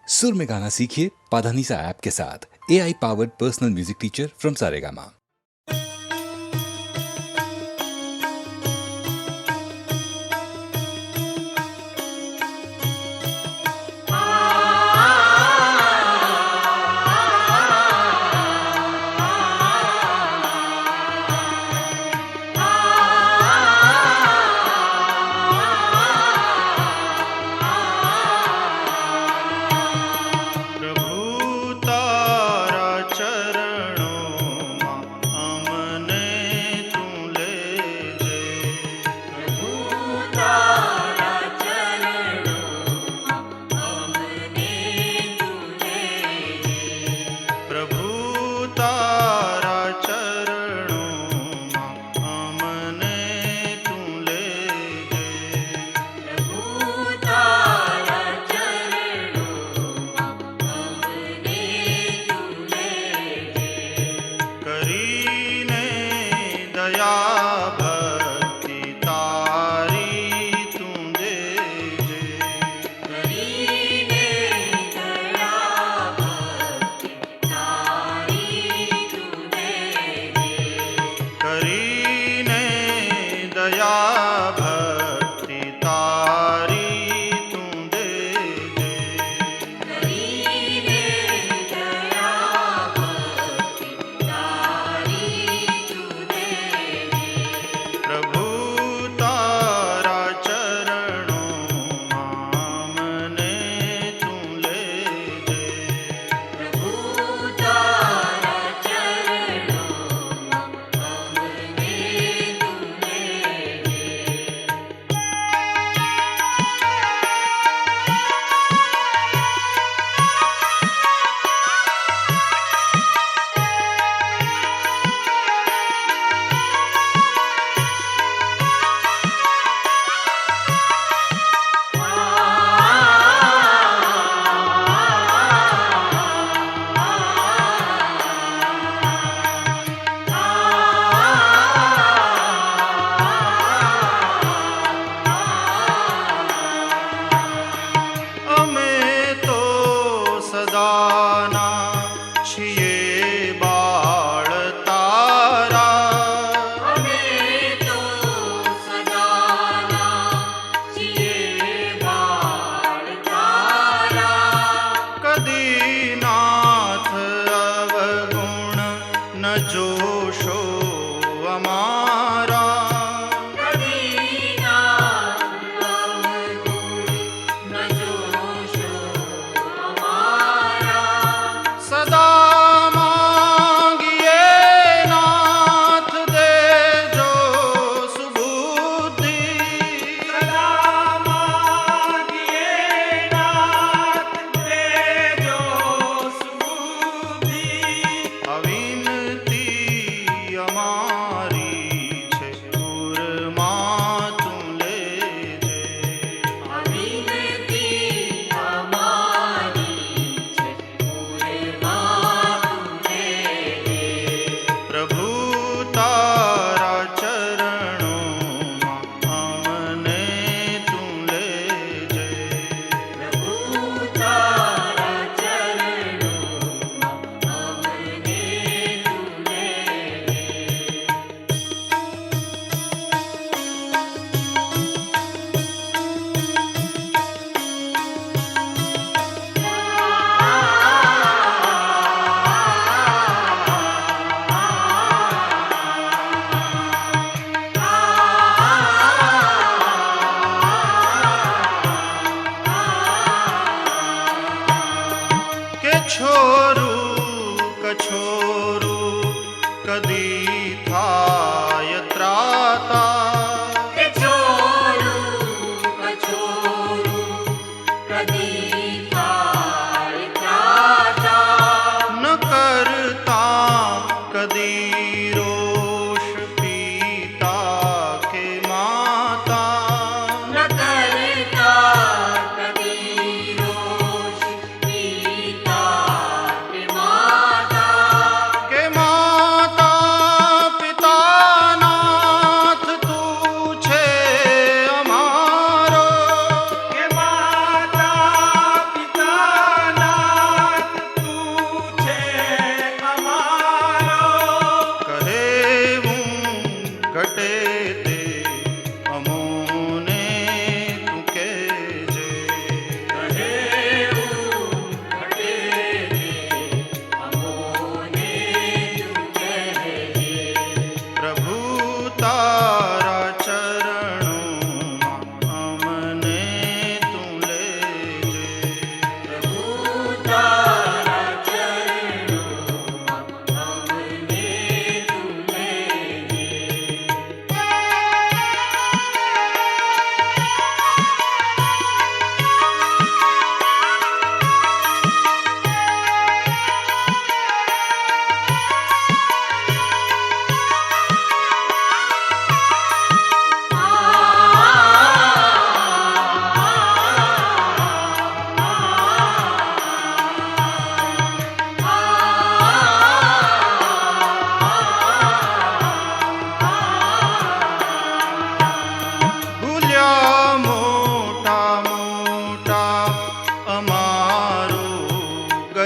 सुर में गाना सीखिए पाधानीसा ऐप के साथ। AI powered personal music teacher from Saregama.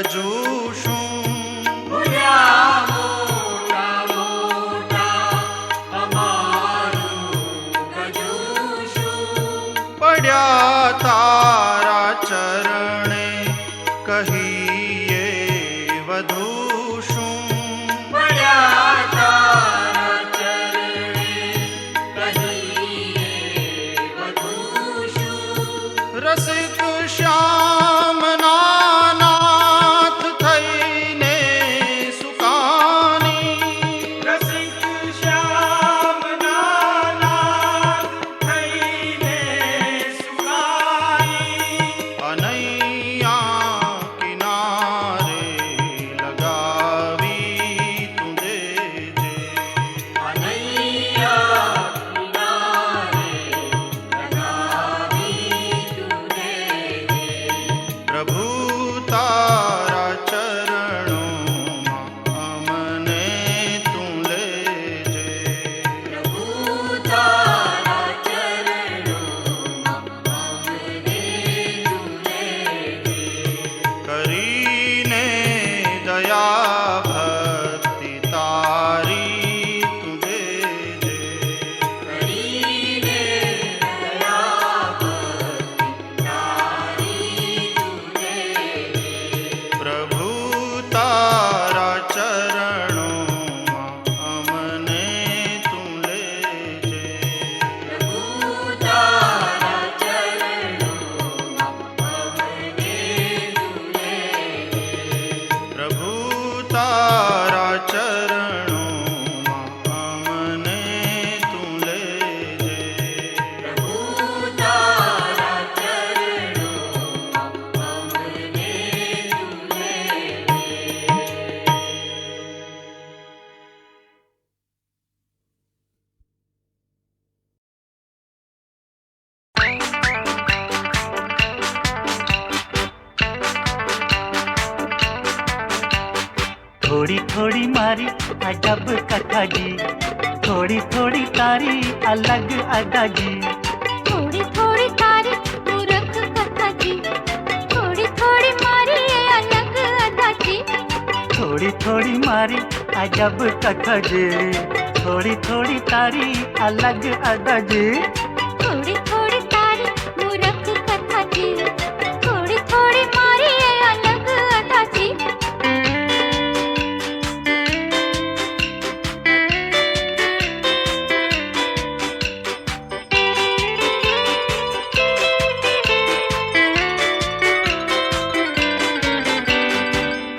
ગજુ શું પડ્યા તારા ચરણે કહીએ વધુ શું રસિક શ્યામ નાથ થઈને સુકાની રસિક શ્યામ નાથ થઈને સુકાની અનૈયા કિનારે લગાવી તું દેજે અનૈયા પ્રભુ તારા ચરણોમાં અમને તું લેજે કરીને દયા ભક્તિ તારી તું દેજે પ્રભુ તારા ચરણોમાં અમને તું લેજે પ્રભુ તારા ચરણોમાં અમને તું લેજે थोड़ी थोड़ी मारी अजब कथा जी, थोड़ी थोड़ी तारी अलग अदा जी। थोड़ी थोड़ी तारी मूर्ख कथा जी, थोड़ी थोड़ी मारी ये अलग अदा जी। थोड़ी थोड़ी मारी अजब कथा जी, थोड़ी थोड़ी तारी अलग अदा जी। थोड़ी थोड़ी तारी मूर्ख कथा जी, थोड़ी थोड़ी मारी ये अलग अदा जी।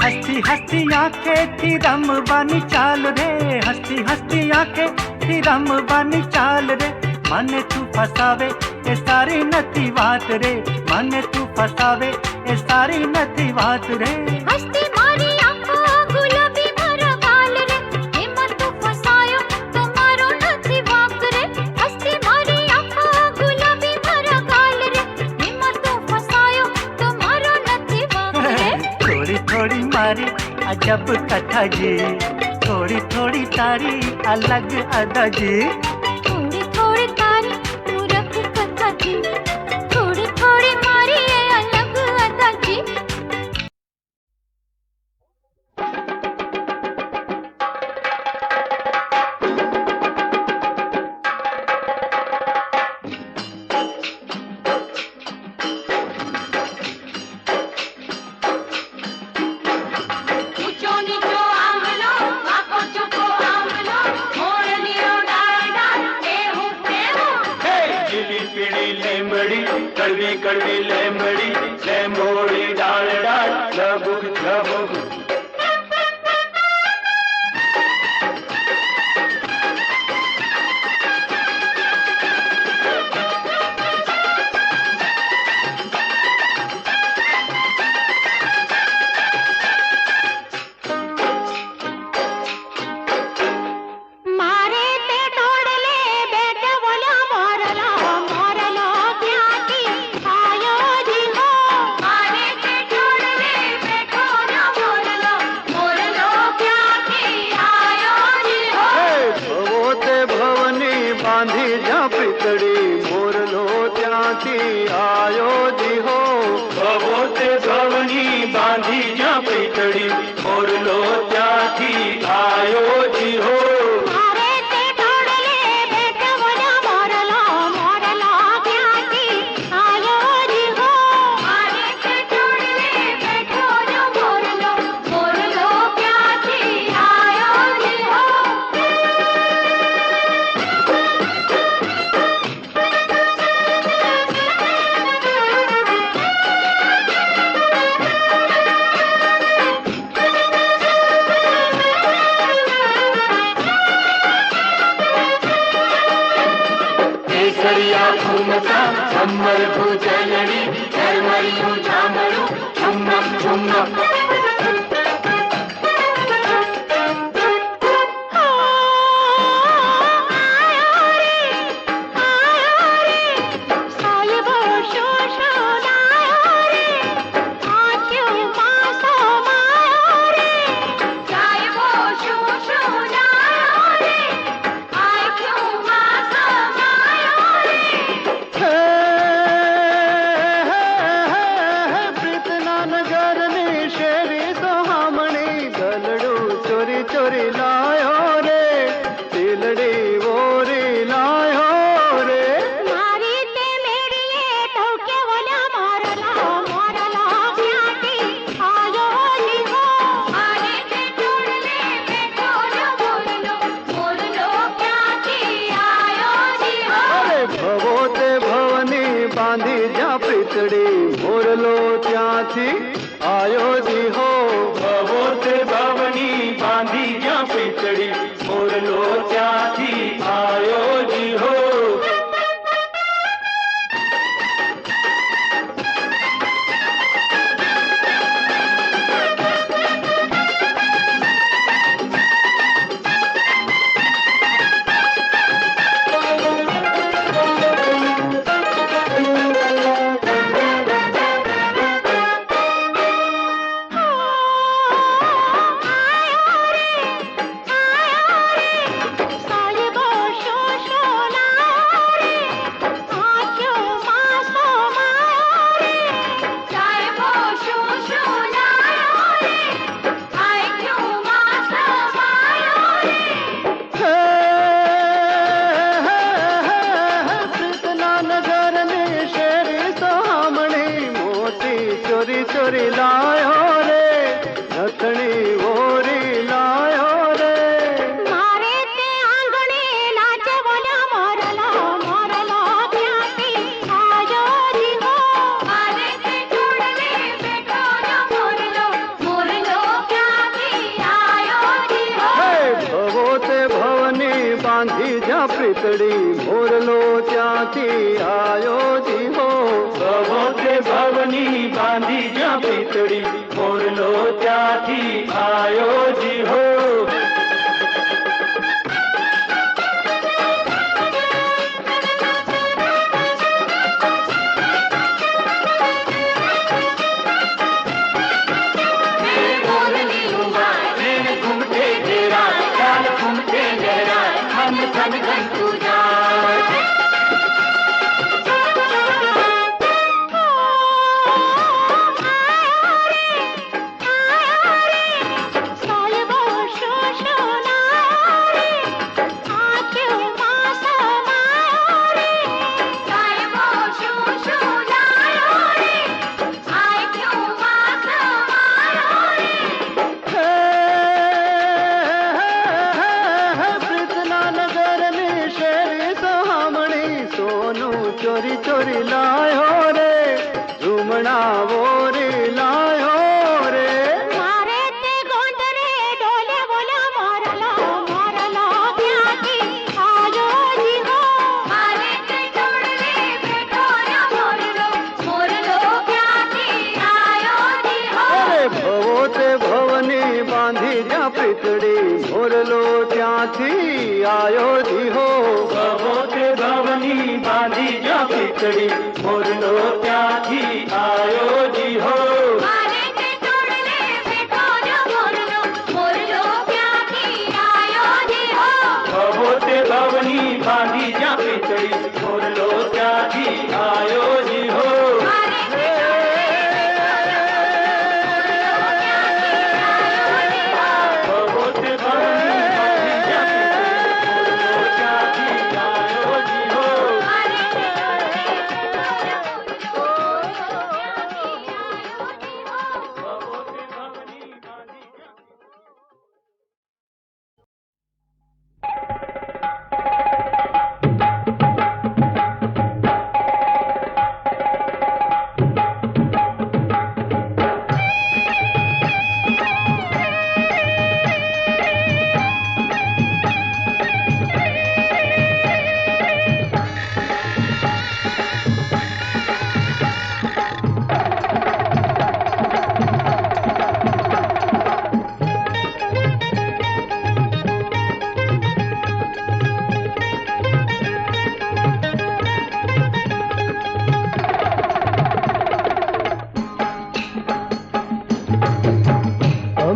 हस्ती हस्ती आंखें थी रम बानी चाल रे, हस्ती हस्ती आंखें थी रम बानी चाल रे। माने तू फसावे ए सारी नती बात रे, माने तू फसावे ए सारी नती बात रे। हस्ती मारी आंखों गुलाबी मारा गाल रे, हिम्मत तो फसायो तुम्हारो नथी वाक रे। हस्ती मारी आंखों गुलाबी मारा गाल रे, हिम्मत तो फसायो तुम्हारो नथी वाक रे। थोड़ी थोड़ी मारी अजब कथा जी, थोड़ी थोड़ी तारी अलग अदा जी। थोड़ी थोड़ी तारी मूर्ख कथा जी, थोड़ी थोड़ी मारी ये अलग अदा जी। ऊंचो नीचो आंगलो वाको चुको आंगलो मोरनियो डाल डाल एहू एहू हे गीली पीली लेमड़ी कड़वी कड़वी लेमड़ी लेमोड़ी डाल डाल लबुक लबुक मारे ते तोड़ले बेटे बोला मोरलो मोरलो क्याकी आयो ભવની બાંધી જ્યાં પીતળી મોરલો ત્યાંથી આયો જી હો મારે તે ઢોળલે બેઠો બોલ્યો મોરલો મોરલો ક્યાંથી આયો જી હો મારે તે ઢોળલે બેઠો બોલ્યો મોરલો મોરલો ક્યાંથી આયો જી હો કેસરિયા ફૂમતા છમ્મર ભૂજલડી ઝરમરિયું ઝામરું ઝુમ્મક ઝુમ્મક સાયબો શોષો લાયો રે આંખ્યું પાસો માયો રે સાયબો શોષો લાયો રે આંખ્યું પાસો માયો રે પ્રીતના નગરની શેરી સોહામણી ગલડું ચોરી ચોરી લાયો રે તીલડી ઓરી લાયો રે મારી તે મેળીએ ટોકે બોલ્યા મોરલો મોરલો ક્યાંથી આયો જી હો મારે તે ઢોળલે બેઠો બોલ્યો મોરલો ક્યાંથી આયો જી હો અરે ભવો તે ભવની બાંધી જ્યાં પીતળી મોરલો ત્યાંથી આયો જી હો ભવો તે ભવની બાંધી જ્યાં પીતળી મોરલો ત્યાંથી આયો જી હો સાયબો શોષો લાયો રે આંખ્યું પાસો માયો રે સાયબો શોષો લાયો રે આંખ્યું પાસો માયો રે પ્રીતના નગરની શેરી સોહામણી મોતી ચોરી ચોરી લાયો રે નથણી ઓરી લાયો રે મારે તે આંગણે નાચે બોલ્યો મોરલો મોરલો ક્યાંથી આયો જી હો મારે તે ઢોળલે બેઠો મોરલો મોરલો ક્યાંથી આયો જી હો હે ભવો તે ભવની બાંધી જ્યાં પીતળી મોરલો ત્યાંથી આયો જી હો ભવો તે ભવની બાંધી જ્યાં પીતળી મોરલો ત્યાંથી આયો જી હો મોરલી ઉમાય રેણ ઘૂમતે ઘેરા ચાલ ઘૂમતે લહેરા થન થન ઘંટુ જાય સાયબો શોષો લાયો રે આંખ્યું પાસો માયો રે સાયબો શોષો લાયો રે આંખ્યું પાસો માયો રે પ્રીતના નગરની શેરી સોહામણી સોનું ચોરી ચોરી લાયો રે ઝુમણા ઓરી લાયો રે મારે તે ગોંદરે ડોલે બોલ્યો મોરલો મોરલો ક્યાંથી આયો જી હો મારે તે ઢોળલે બેઠો મોરલો મોરલો ક્યાંથી આયો જી હો અરે ભવો તે ભવની બાંધી જ્યાં પીતળી મોરલો ત્યાંથી આયો જી હો ભવો તે ભવની બાંધી જ્યાં પીતળી મોરલો ત્યાંથી આયો જી હો મારે તે ઢોળલે બેઠો મોરલો મોરલો ક્યાંથી આયો જી હો ભવો તે ભવની બાંધી જ્યાં પીતળી મોરલો ત્યાંથી આયો જી હો મારે તે ઢોળલે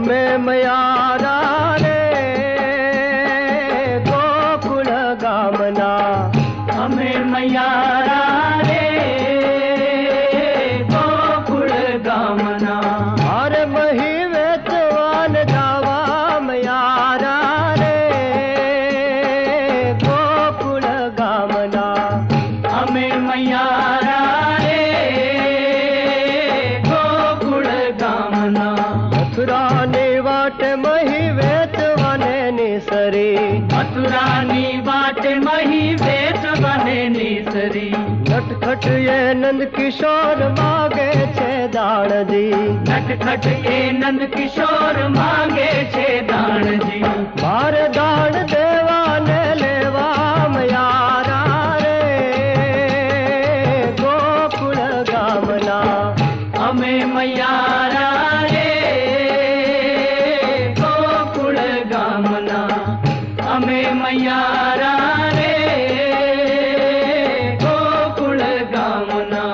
અમે મયારા રે ગોકુળ ગામના અમે મયારા રે ગોકુળ ગામના અરે મહી વેચવાન જાવા મયારા રે ગોકુળ ગામના અમે મયારા રે ગોકુળ ગામના મથુરાની વાટે મહી વેચવાને નિસરી મથુરાની વાટે મહી વેચવાને નિસરી નટખટ એ નંદ કિશોર માગે છે દાણજી નટખટ એ નંદ કિશોર માગે છે દાણજી મારે દાણ દેવાને લેવા મયારા રે ગોકુળ ગામના અમે મયારા રે ગોકુળ ગામના અમે મયારા રે ગોકુળ ગામના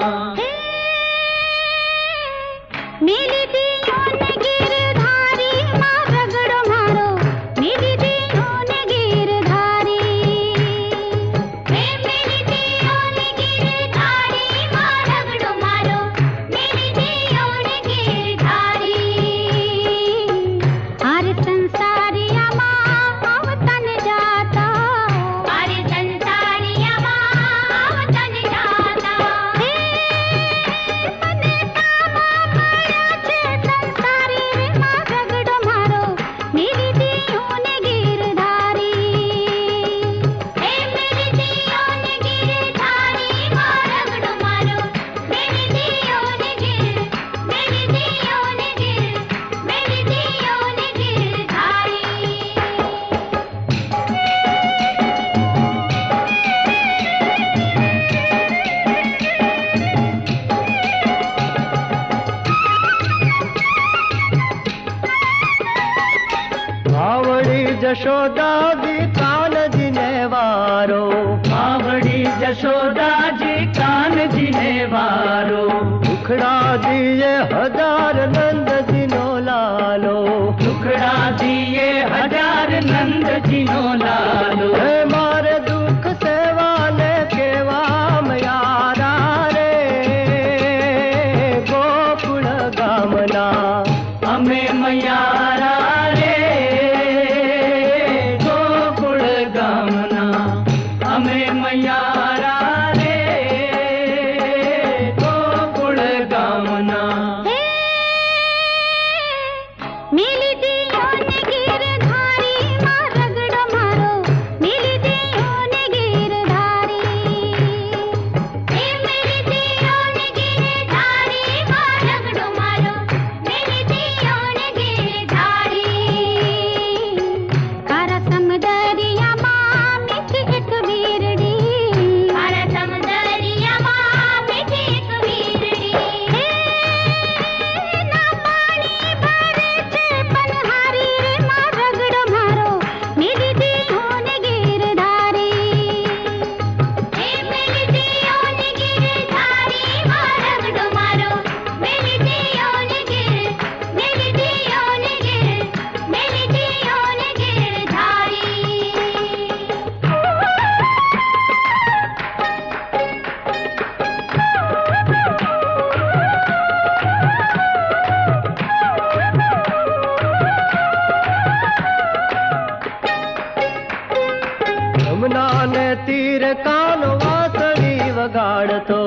मेरी दियों ने गिरधारी माँ रगड़ो मारो मेरी दियों ने गिरधारी मेरी दियों ने गिरधारी माँ रगड़ो मारो मेरी दियों ने गिरधारी हर संसारिया माँ अवतन जाता हर संसारिया माँ अवतन जाता મને તામા મળ્યા છે સંસારી રે માં રગડો મારો મેરી દિયોં ને ગિરધારી મેરી દિયોં ને ગિરધારી માં રગડો મારો મેરી દિયોં ને મેરી દિયોં ને મેરી દિયોં ને ગિરધારી આવડી જશોદાજી કાનજીને વારો આવડી જશોદાજી કાનજીને વારો દુખડાજીએ હજાર નંદજીનો લાલો દુખડાજીએ હજાર નંદજીનો લાલો હે મારે દુઃખ સેવાને કેવા મયારા રે ગોકુળ ગામના અમે મયારા રે ગોકુળ ગામના અમે મયારા રે ગોકુળ ગામના મેલી દિયોં ને ગિરધારી માં રગડો મારો મેલી દિયોં ને ગિરધારી મેલી દિયોં ને ગિરધારી માં રગડો મારો મેલી દિયોં ને ગિરધારી કારા સમદરિયામાં મીઠી એક વીરડી કારા સમદરિયામાં મીઠી એક વીરડી ના પાણી ભરે છે પનહારી રે માં રગડો મારો મેરી દિયોં ને ગિરધારી મેરી દિયોં ને ગિરધારી માં રગડો મારો મેરી દિયોં ને મેરી દિયોં ને મેરી દિયોં ને ગિરધારી જમનાને તીર કાનો વાસળી વગાડતો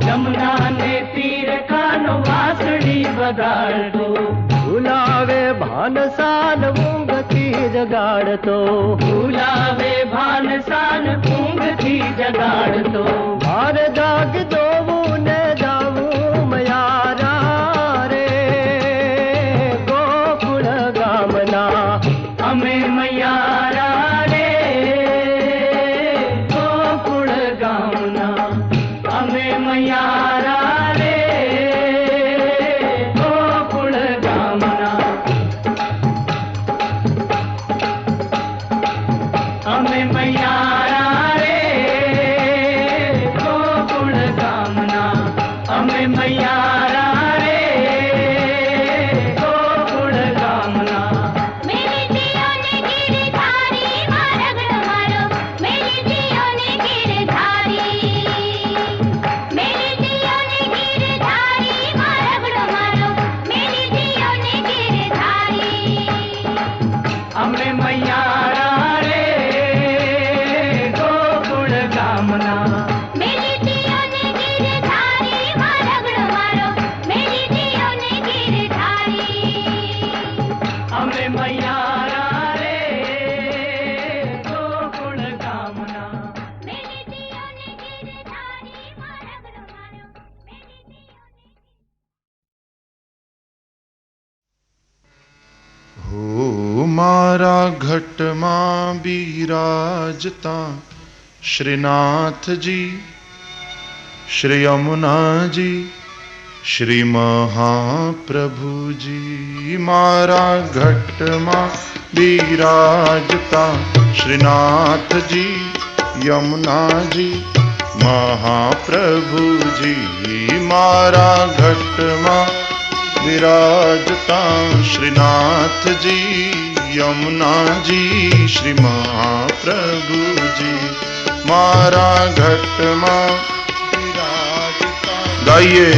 જમનાને તીર કાનો વાસળી વગાડતો ભૂલાવે ભાનસાન ઊંઘથી જગાડતો ભૂલાવે ભાનસાન ઊંઘથી જગાડતો મારે જાગ જોવું ને જાવું મયારા રે ગોકુળ ગામના અમે મયારા રે ગોકુળ ગામના અમે મયારા રે ગોકુળ ગામના અમે મયારા રે ગોકુળ ગામના મારા ઘટમાં બિરાજતા શ્રીનાથજી, શ્રી યમુનાજી, શ્રી મહાપ્રભુજી. મારા ઘટમાં બિરાજતા શ્રીનાથજી, યમુનાજી, મહાપ્રભુજી. મારા ઘટમાં વિરાજતા શ્રીનાથજી, યમુનાજી, શ્રી મહાપ્રભુજી. મારા ઘટમાં વિરાજતા ગાઈએ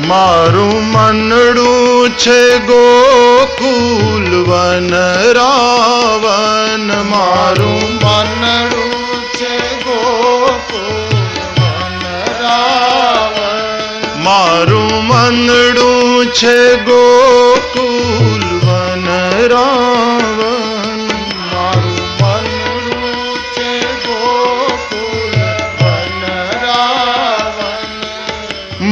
મારું મનડું છે ગોકુલ વન રાવન. મારું મનડું છે ગોકુલ વન રાવન. મારું મનડું છે ગોકુલ વન રાવન. મારું મનડું છે ગોકુલ વન રાવન.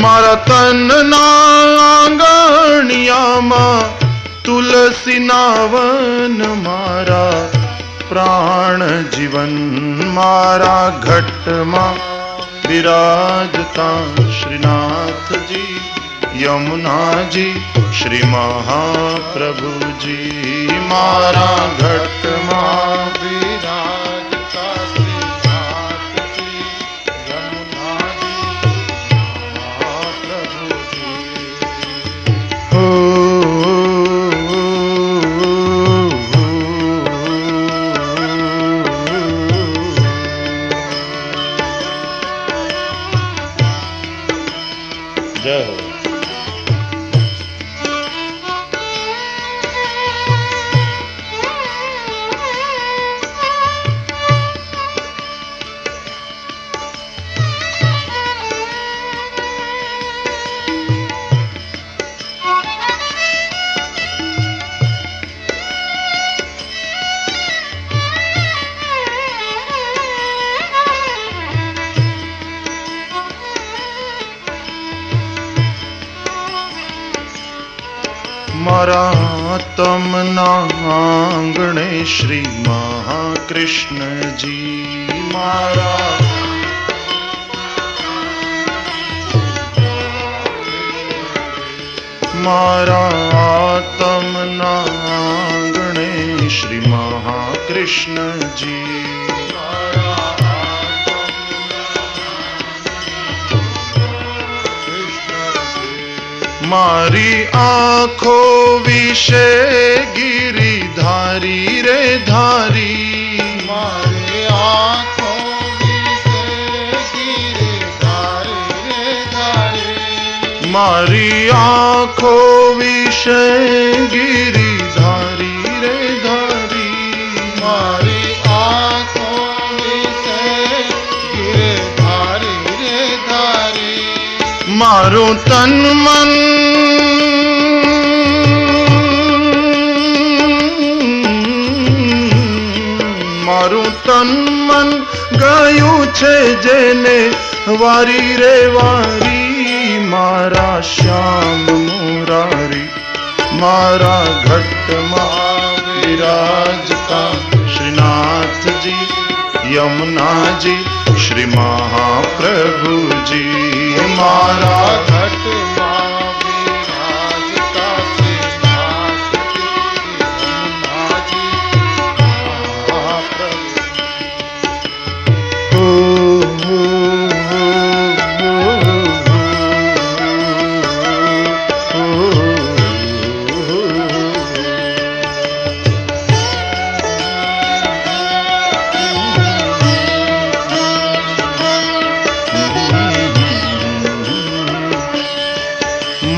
મારા તનના આંગણિયામાં તુલસીના વન. મારા પ્રાણ જીવન મારા ઘટમાં બિરાજતા શ્રીનાથજી, યમુનાજી, શ્રી મહાપ્રભુજી. મારા ઘટમાં બિરાજતા શ્રીનાથજી, યમુનાજી, જય હો. મારા તમના આંગણે શ્રી મહાકૃષ્ણજી. મારા મારા તમના આંગણે શ્રી મહાકૃષ્ણજી. મારી આંખો વિશે ગિરિધારી રે ધારી. મારી આંખો વિશે ગિરિધારી રે ધારી. મારી આંખો વિશે ગિરિધારી રે ધારી. મારી આંખો વિશે ગિરિધારી રે ધારી. મારું તન મન મારું તન મન ગયું છે જેને વારી રે વારી. મારા શ્યામ મુરારી મારા ઘટમાં વિરાજતા શ્રીનાથજી, યમુનાજી, શ્રી મહાપ્રભુજી. મારા ઘટમાં વિરાજતા શ્રીનાથજી, યમુનાજી,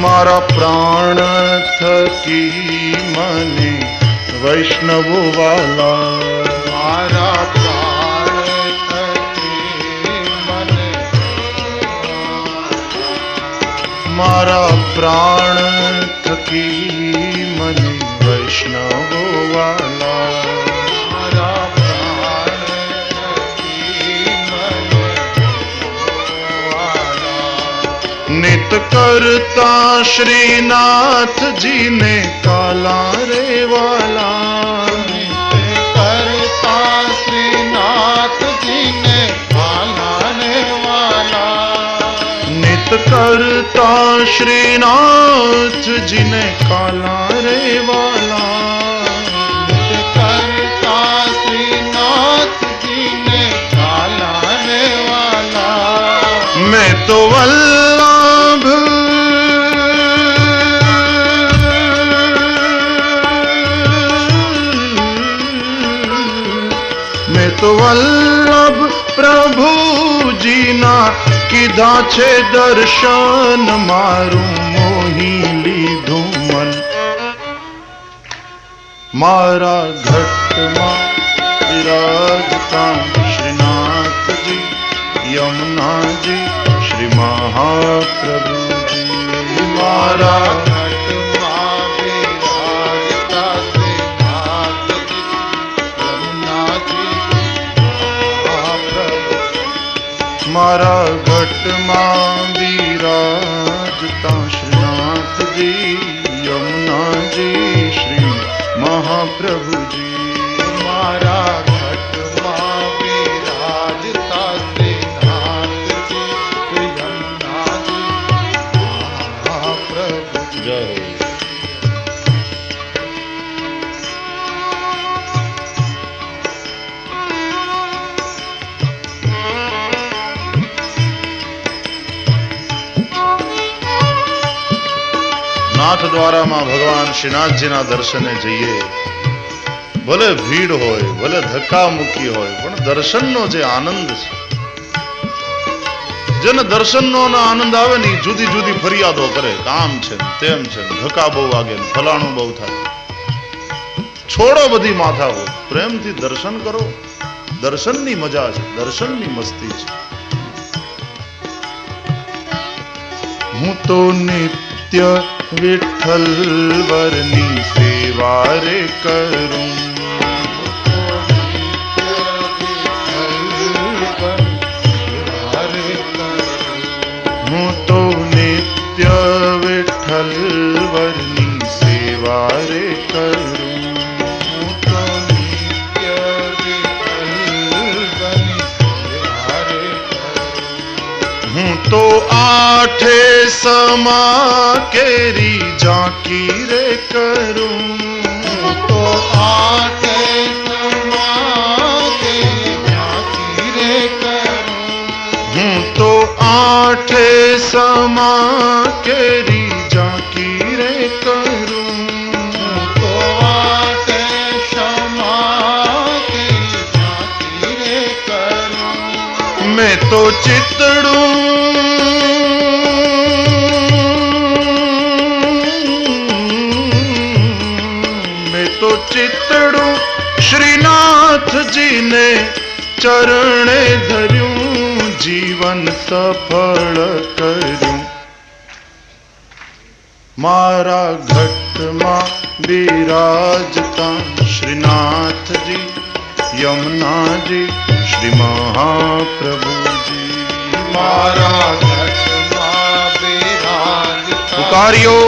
મારા પ્રાણ થકી મને વૈષ્ણવો વાલા. મારા પ્રાણ થકી મને મારા પ્રાણ થકી મને વૈષ્ણવો વાલા. મારા પ્રાણ થકી મને नित करता श्रीनाथ जी ने काला रे वाला। नित करता श्रीनाथ जी ने काला रे वाला। नित करता श्रीनाथ जी ने काला रे वाला। नित करता श्रीनाथ जी ने काला रे वाला। मैं तो वल्लभ मैं तो वल्लभ प्रभु जी ना कीधा छे दर्शन मारू मोही लीधु मन। मारा घट में विराजता श्रीनाथ जी यमुना जी श्री महाप्रभु जी। मारा घट में विराजता श्रीनाथ जी यमुना जी महाप्रभु। मारा घट में विराजता श्रीनाथ जी यमुना जी श्री महाप्रभु जी। मारा घट में विराजता श्रीनाथ जी यमुना जी महाप्रभु जय। नाथ द्वारा में भगवान श्रीनाथ जी ना दर्शने जईए। भले भीड़ होय भले धक्का मुक्की होय पण दर्शन नो जे आनंद छे जेने दर्शन नो आनंद आवे ने जुदी जुदी फरियादो करे काम छे तेम छे धक्का बहु वागे फलाणुं बहु थाय। छोड़ो बधी माथा हो प्रेम थी दर्शन करो। दर्शन नी मजा छे दर्शन नी मस्ती छे। हूँ तो नित्य विठ्ठल वरनी सेवा रे करूं। हूँ तो नित्य विठ्ठल वरनी सेवा रे करूं। हूँ तो नित्य विठ्ठल वरनी सेवा रे करूं। हूँ तो आठे समा केरी झांकी रे करूं। हूँ तो आठे समा केरी झांकी रे करूं। हूँ तो आठे समा केरी झांकी रे करूं। हूँ तो आठे समा केरी झांकी रे करूं। मैं तो चितड़ूं तो चितड़ू श्रीनाथ जी ने चरणे धर्यूं जीवन सफल कर्यूं। मारा घट में विराजता श्रीनाथ जी यमुना जी श्री महाप्रभु जी। मारा घट में विराजता पुकारियो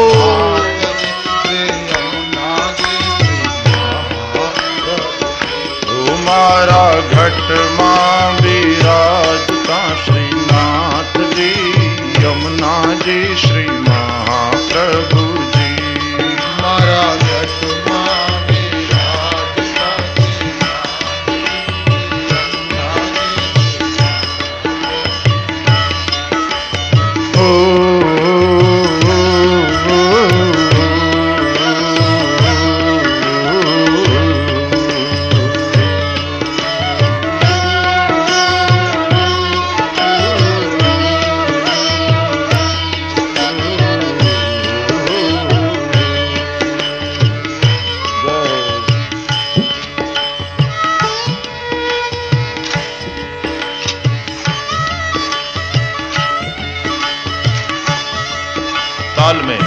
मारा घट मां विराजता श्रीनाथ जी यमुना जी श्री महाप्रभु जी। मारा घट मां विराजता ताल में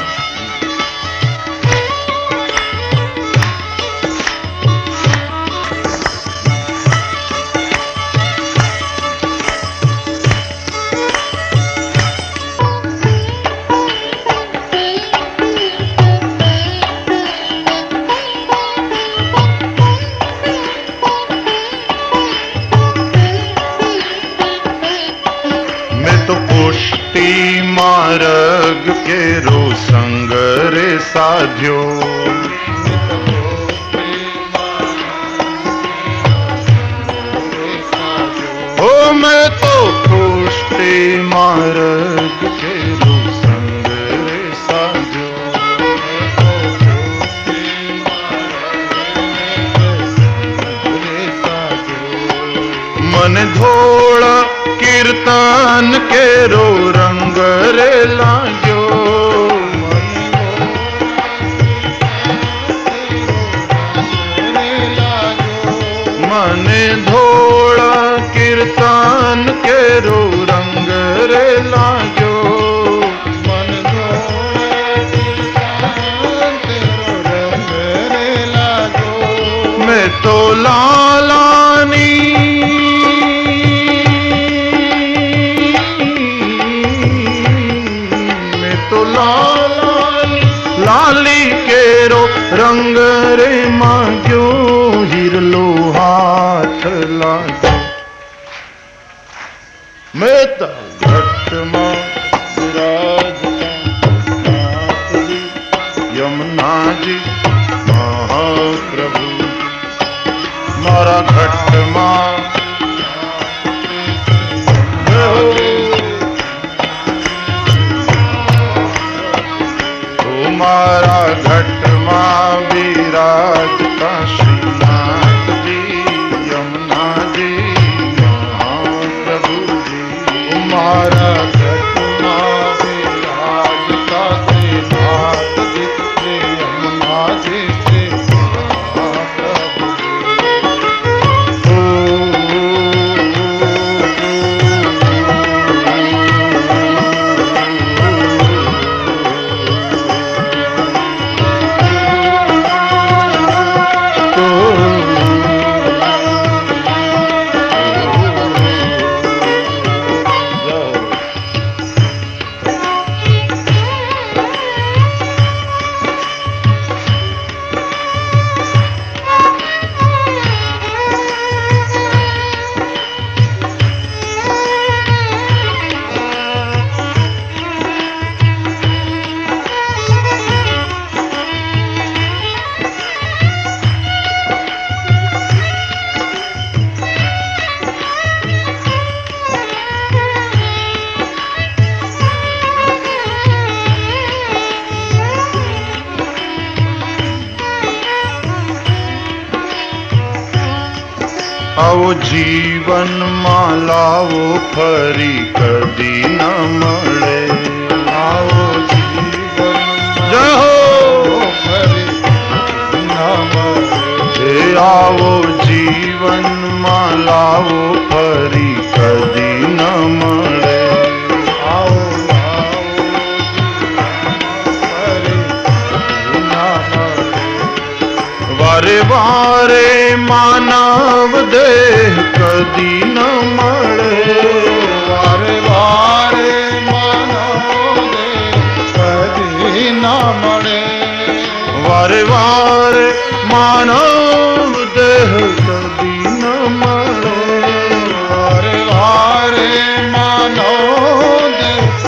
तो पुष्टि मार्ग के रो संग रे साध्यो ओ मैं तो पुष्टि मार्ग के रो संग रे साध्यो मन धोड़ा कीर्तन के रो रंग रे लाग्यो मन धोड़ा कीर्तन के रो रंग रे लाग्यो मन धोड़ा कीर्तन के रो रंग रे लाग्यो मैं तो लालानी लाली केरो रंग रे मांग्यो हिरलो हाथ लागो मैं तो घट में विराजता यमुना जी महाप्रभु मारा घट में मारा घट मां विराजता श्रीनाथ जी यमुना जी महाप्रभु जी मारा घट मां विराजता श्रीनाथ जी श्री यमुना जी श्री महाप्रभु आओ जीवन मालाओ फरी कदी न मळे आओ जीवन जय हो फरी न मळे आओ जीवन मालाओ फरी कदी न मळे आओ फरी न मळे वारे वारे मानव देह कदी न मळे वारे वारे मानव देह कदी न मळे वारे वारे मानव देह कदी न मळे वारे वारे मानव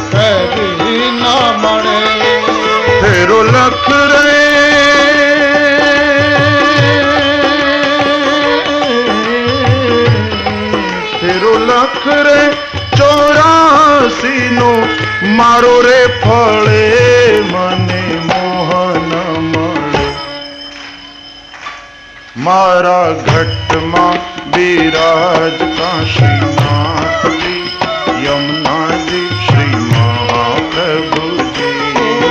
देह कदी न मळे फेरो लख रे लख रे 84 नो मारो रे फळे मने मोहन मळे मारा घट मां विराजता श्रीनाथ जी यमुना जी श्री महाप्रभु जी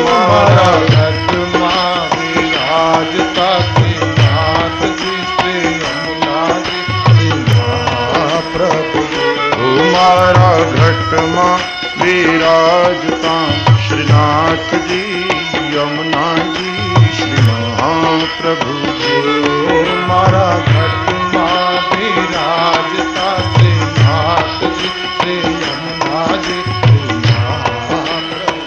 मारा घट मां विराजता श्रीनाथ जी श्री यमुना जी श्री महाप्रभु मारा घट मां विराजता श्रीनाथ जी यमुना जी श्री महाप्रभु जी मारा घट मां विराजता श्रीनाथ जी श्री यमुना जी श्री महाप्रभु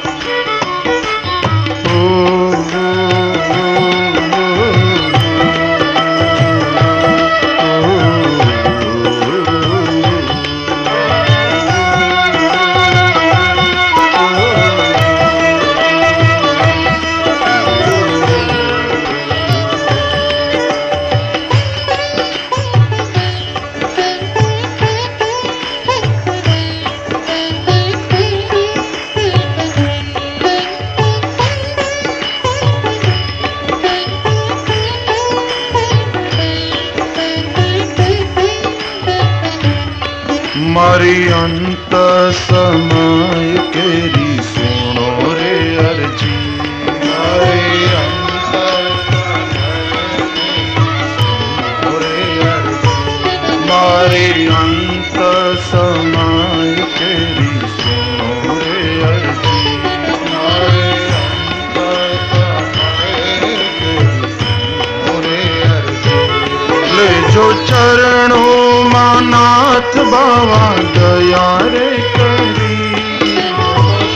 ચરણોમાં નાથ બાવા દયા રે કરી,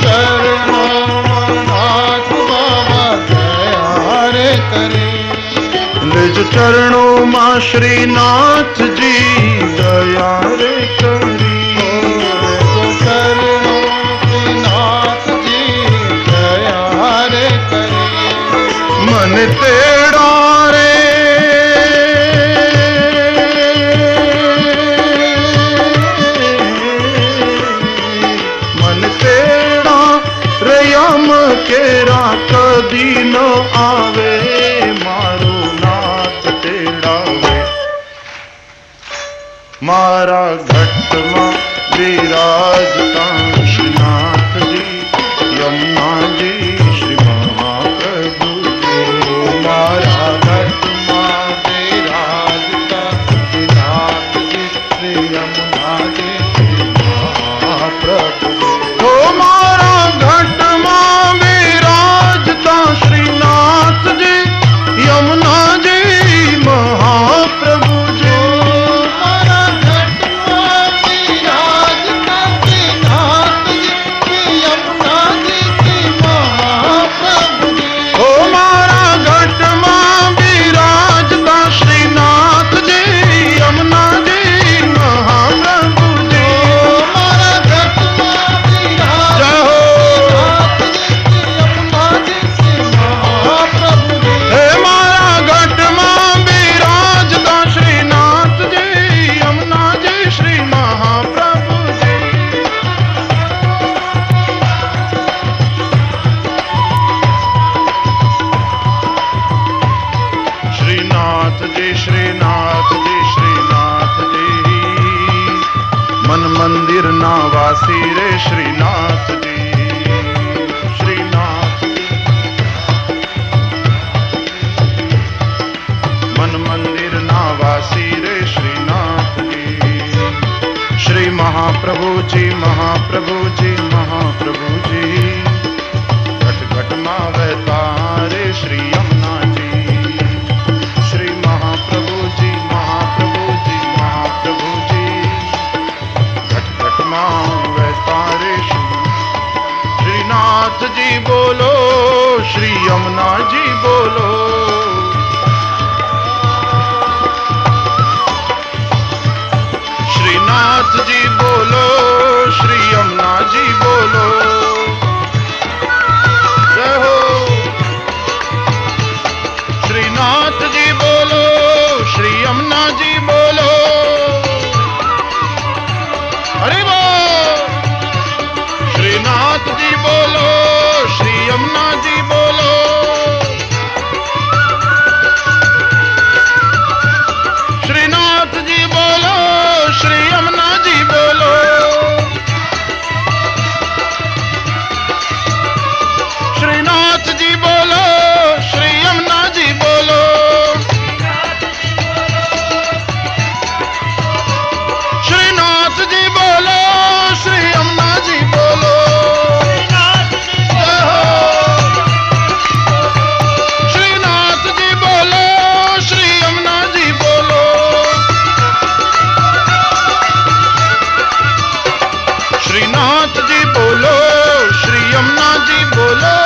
ચરણોમાં નાથ બાવા દયા રે કરી, નિજ ચરણોમાં શ્રીનાથજી દયા રે કરી, ચરણો શ્રીનાથજી દયા રે કરી, મન તેડા રે કેરા કદી ન આવે, મારું નાથ તેડાવે, મારા ઘટમાં બિરાજતા શ્રીનાથજી યમુનાજી શ્રી મહાપ્રભુજી, મારા ઘટમાં બિરાજતા શ્રીનાથજી શ્રી યમુનાજી શ્રી મહાપ્રભુજી, ઓ મારા ઘટમાં બિરાજતા શ્રીનાથજી યમુનાજી મહાપ્રભુજી, મારા ઘટમાં બિરાજતા શ્રીનાથજી યમુનાજી શ્રી મહાપ્રભુજી, ઓ મારા ઘટમાં બિરાજતા શ્રીનાથજી યમુનાજી મહાપ્રભુજી, મારા ઘટમાં બિરાજતા હે મારા ઘટમાં બિરાજતા શ્રીનાથજી યમુનાજી શ્રી મહાપ્રભુજી, શ્રીનાથજી શ્રીનાથજી શ્રીનાથજી, મન મંદિર ના વાસી રે શ્રીનાથજી, શ્રીનાથજી મન મંદિર ના વાસી રે શ્રીનાથજી, શ્રી મહાપ્રભુજી મહાપ્રભુજી મહાપ્રભુજી, ઘટ ઘટમાં વહેતા રે શ્રી યમુનાજી, શ્રી મહાપ્રભુજી મહાપ્રભુજી મહાપ્રભુજી, ઘટ ઘટમાં વહેતા રે શ્રીનાથજી બોલો, શ્રી યમુનાજી બોલો, શ્રીનાથજી બોલો, શ્રી યમુનાજી બોલો, જય હો શ્રીનાથજી બોલો, શ્રી યમુનાજી બોલો, હરિ બોલ, શ્રીનાથજી બોલો, શ્રી યમુનાજી બોલો, શ્રીનાથજી બોલો, શ્રી યમુનાજી બોલો, શ્રીનાથજી બોલો, શ્રી યમુનાજી બોલો, શ્રીનાથજી બોલો, શ્રી યમુનાજી બોલો, જય હો શ્રીનાથજી બોલો, શ્રી યમુનાજી બોલો, શ્રીનાથજી બોલો, શ્રી યમુનાજી બોલો,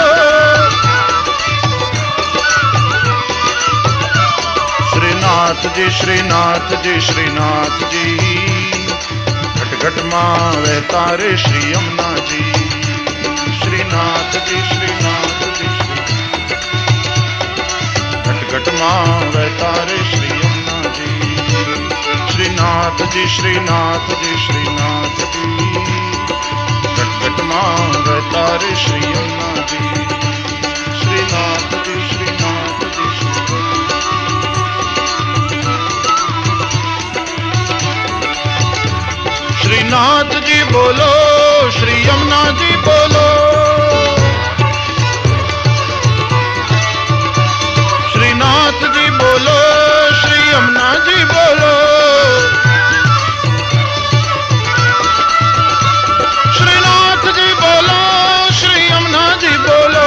શ્રીનાથજી શ્રીનાથજી શ્રીનાથજી, ઘટ ઘટમાં વહેતા રે શ્રી યમુનાજી, શ્રીનાથજી શ્રીનાથજી ઘટ ઘટમાં વહેતા રે શ્રી યમુનાજી, શ્રીનાથજી શ્રીનાથજી શ્રીનાથજી, ઘટ ઘટમાં વહેતા રે શ્રી યમુનાજી, શ્રીનાથજી શ્રીનાથજી શ્રીનાથજી બોલો, શ્રી યમુનાજી બોલો, શ્રીનાથજી બોલો, શ્રી યમુનાજી બોલો, શ્રીનાથજી બોલો, શ્રી યમુનાજી બોલો,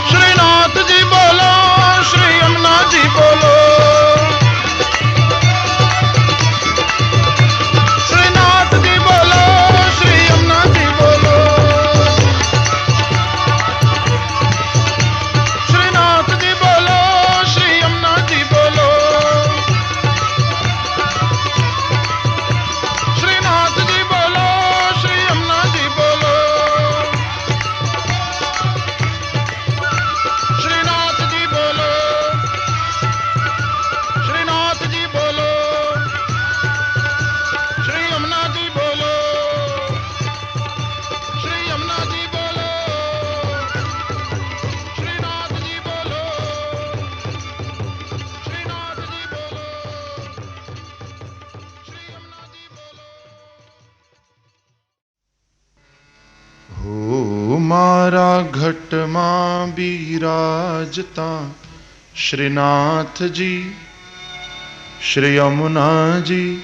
શ્રીનાથજી બોલો, શ્રી યમુનાજી મારા ઘટમાં બિરાજતા શ્રીનાથજી, શ્રી યમુનાજી,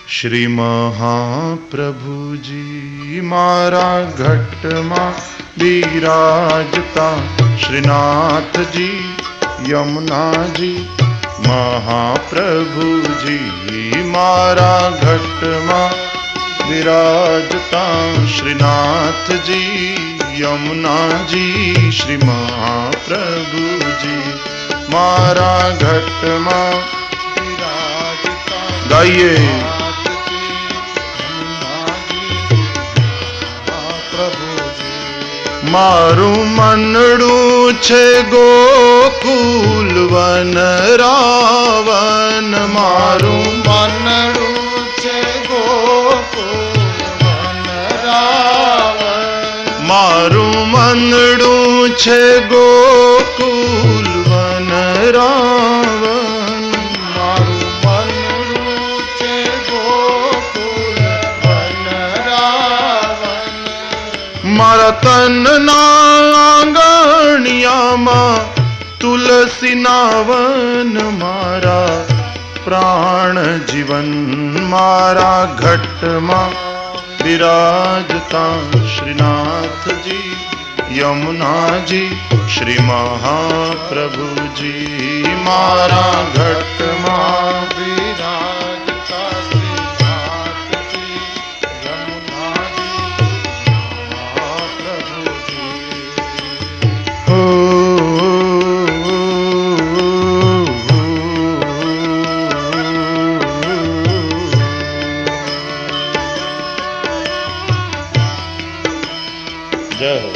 શ્રી મહાપ્રભુજી. મારા ઘટમાં બિરાજતા શ્રીનાથજી, યમુનાજી, મહાપ્રભુજી. મારા ઘટમાં વિરાજતા શ્રીનાથજી, યમુનાજી, શ્રી મહાપ્રભુજી. મારા ઘટમાં વિરાજતા ગાઈએ મારું મનડું છે ગોકુલ વન રાવન. મારું મનડું છે ગોકુલ વન રાવન. મારું મનડું છે ગોકુલ વન રાવન. મારું મનડું છે ગોકુલ વન રાવન. મારા તનના આંગણિયામાં તુલસીના વન. મારા પ્રાણ જીવન મારા ઘટમાં વિરાજતા શ્રીનાથજી, યમુનાજી, શ્રી મહાપ્રભુજી. મારા ઘટમાં વિરાજતા શ્રીનાથજી, યમુનાજી, જય હો.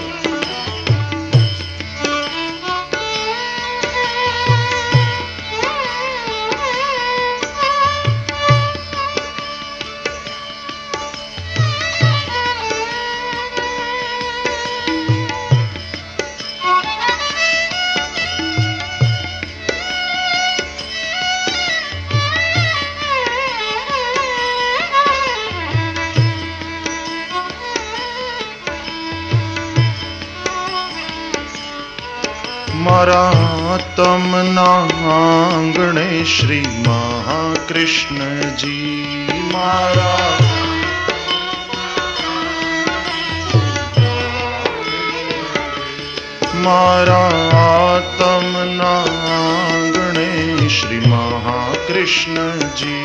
મારા તમના આંગણે શ્રી મહાકૃષ્ણજી. મારા મારા તમના આંગણે શ્રી મહાકૃષ્ણજી.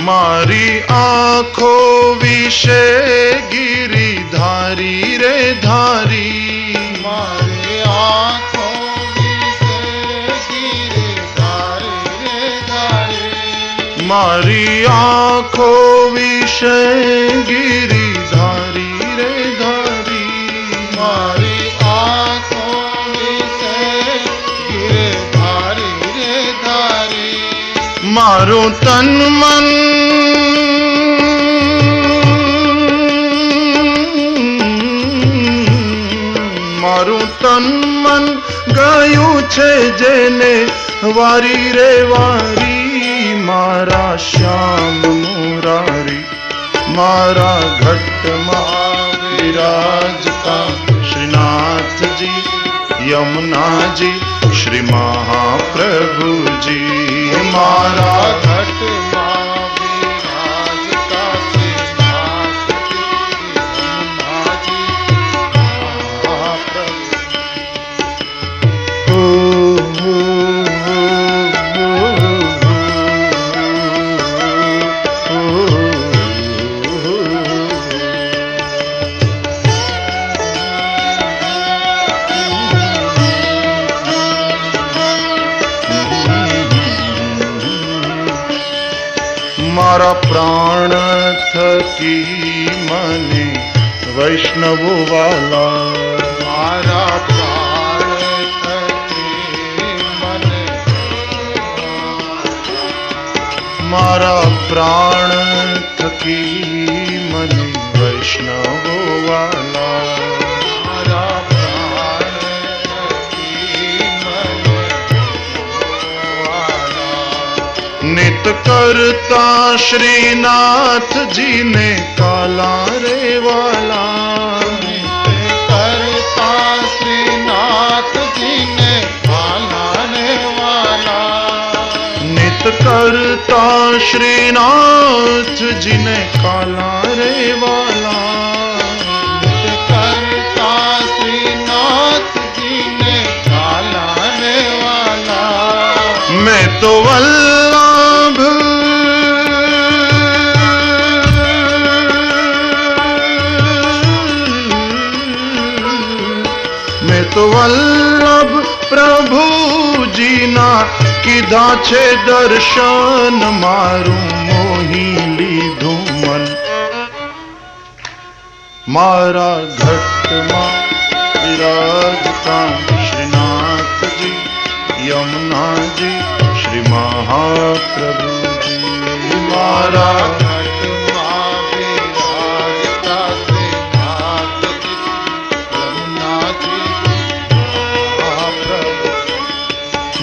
મારી આંખો વિશે ગિરિધારી રે ધારી. મારી આંખો વિશે ગિરિધારી રે ધારી. મારી આંખો વિશે ગિરિધારી રે ધારી. મારી આંખો વિશે ગિરિધારી રે ધારી. મારું તન મન મારું તન મન ગયું છે જેને વારી રે વારી. મારા શ્યામ મુરારી મારા ઘટમાં વિરાજતા શ્રીનાથજી, યમુનાજી, શ્રી મહાપ્રભુજી. મારા ઘટમાં વિરાજતા શ્રીનાથજી, યમુનાજી, મારા પ્રાણ થકી મને વૈષ્ણવો વાલા. મારા પ્રાણ થકી મને મારા પ્રાણ થકી મને વૈષ્ણવો વાલા. મારા પ્રાણ થકી મને नित करता श्रीनाथ जी ने काला रे वाला, नित करता श्रीनाथ जी ने काला रे वाला, नित करता श्रीनाथ जी ने काला रे वाला, नित करता श्रीनाथ जी ने काला रे वाला। मैं तो वल्लभ मैं तो वल्लभ प्रभु जी ना कीधा छे दर्शन, मारू मोही लीधू मन। मारा घटमा विराजता श्रीनाथ जी, यमुना जी, श्री महाप्रभु जी। मारा घटमा विराजता श्रीनाथ जी, यमुना जी, महाप्रभु।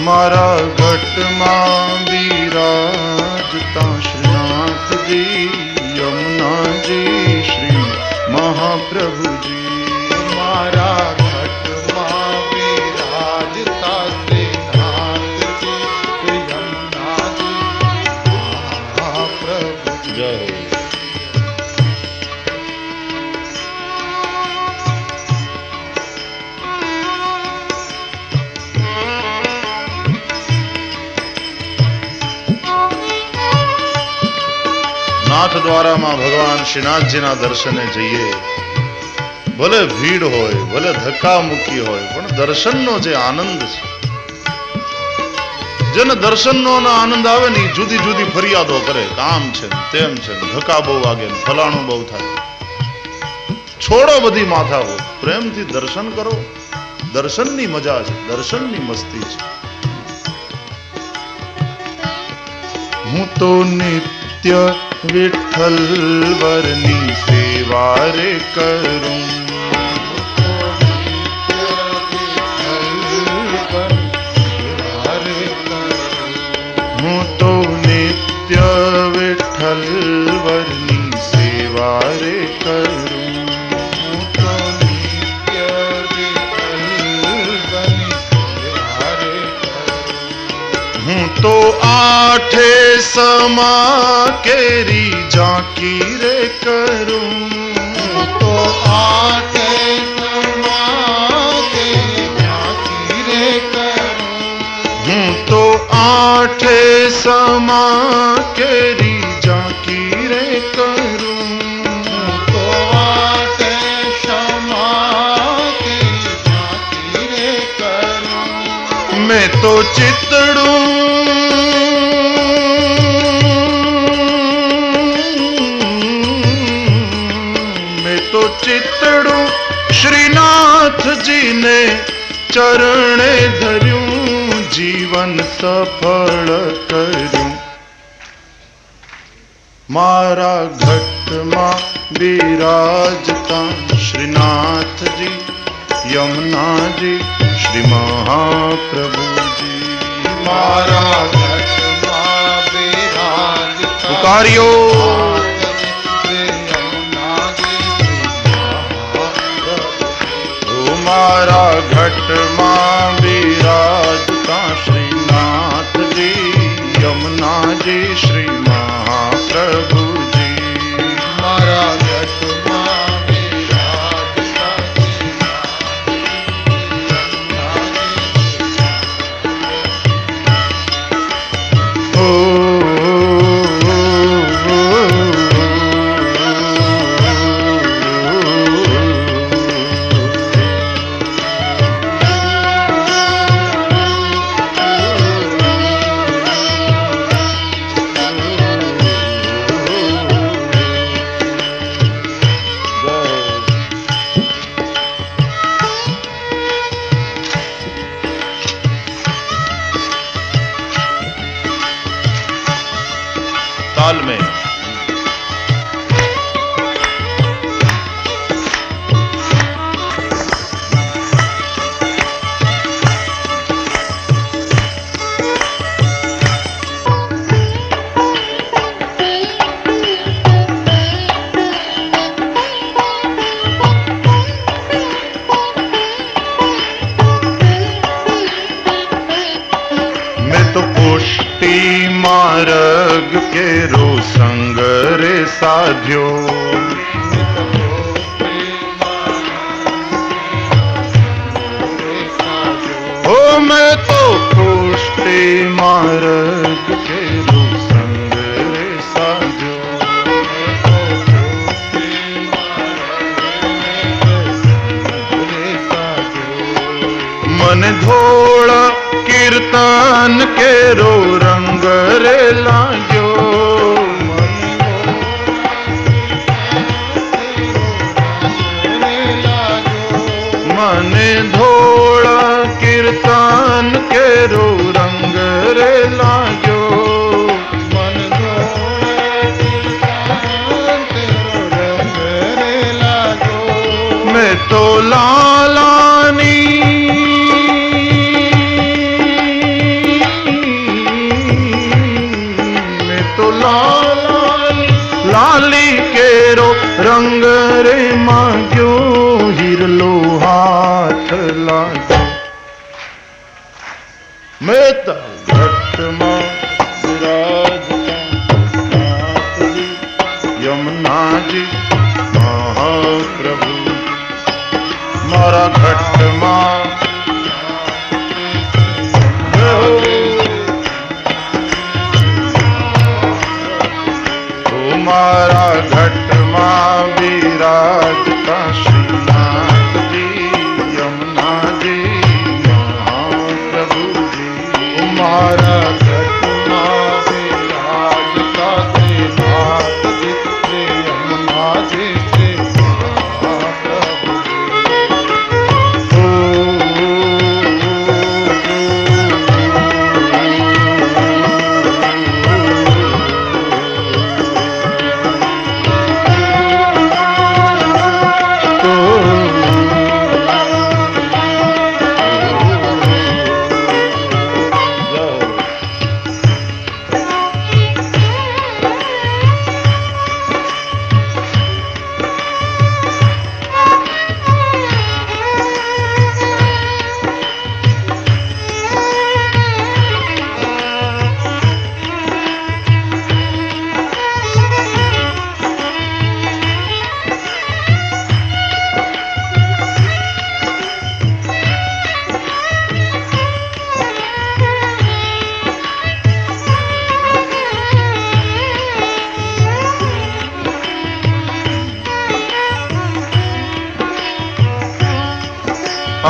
मारा घटमा विराजता श्रीनाथ जी, यमुना जी, श्री महाप्रभु जी। मारा घटमा विराजता श्रीनाथ जी, श्री यमुना जी, महाप्रभु जी। जय हो। નાથ દ્વારામાં ભગવાન શ્રીનાથજીના દર્શને જઈએ, ભલે ભીડ હોય, ભલે ધક્કા મુક્કી હોય, પણ દર્શનનો જે આનંદ છે, જેને દર્શનનો આનંદ આવે ને, એ જુદી જુદી ફરિયાદો કરે, કામ છે ને તેમ છે ને, ધક્કા બહુ વાગે ને ફલાણું બહુ થાય. છોડો બધી માથા હો, પ્રેમથી દર્શન કરો. દર્શનની મજા છે, દર્શનની મસ્તી છે. હું તો નિત્ય વિઠ્ઠલ વરની સેવા રે કરું, હું તો નિત્ય વિઠ્ઠલ વરની સેવા રે કરું, હું તો નિત્ય વિઠ્ઠલ વરની સેવા રે કરું। હું તો આઠે સમા કેરી ઝાંકી રે કરું, હું તો આઠે સમા કેરી ઝાંકી રે કરું, હું તો આઠે સમા કેરી ઝાંકી રે કરું, હું તો આઠે સમા કેરી ઝાંકી રે કરું। मैं तो चितड़ू मैं तो चितड़ू श्रीनाथ जी ने चरणे धर्यूं, जीवन सफल कर्यूं। मारा घटमा विराजता श्रीनाथ जी, यमुना जी, श्री महाप्रभु जी। मारा घटमा विराजता पुकारियो श्री यमुना जी, श्री महाप्रभु। ओ मारा घटमा विराजता श्रीनाथ जी, यमुना जी, श्री महाप्रभु जी। मारा घटमा विराजता तो पुष्टि मार्ग के रो संग रे साध्यो ओ मैं तो पुष्टि मार्ग के रो संग रे साध्यो मन धोड़ा कीर्तन के रो रंग रे लाग्यो मन धोड़ा कीर्तन के रो रंग रे लाग्यो मन मैं तो लालानी लाली केरो रंग रे मांग्यो हिरलो हाथ लागो मैं तो घट मां विराजता यमुना जी महाप्रभु मारा घट मां मारा घट मां विराजता श्रीनाथ जी यमुना जी महाप्रभु जी मारा घट मां विराजता श्रीनाथ जी श्री यमुना जी श्री महाप्रभु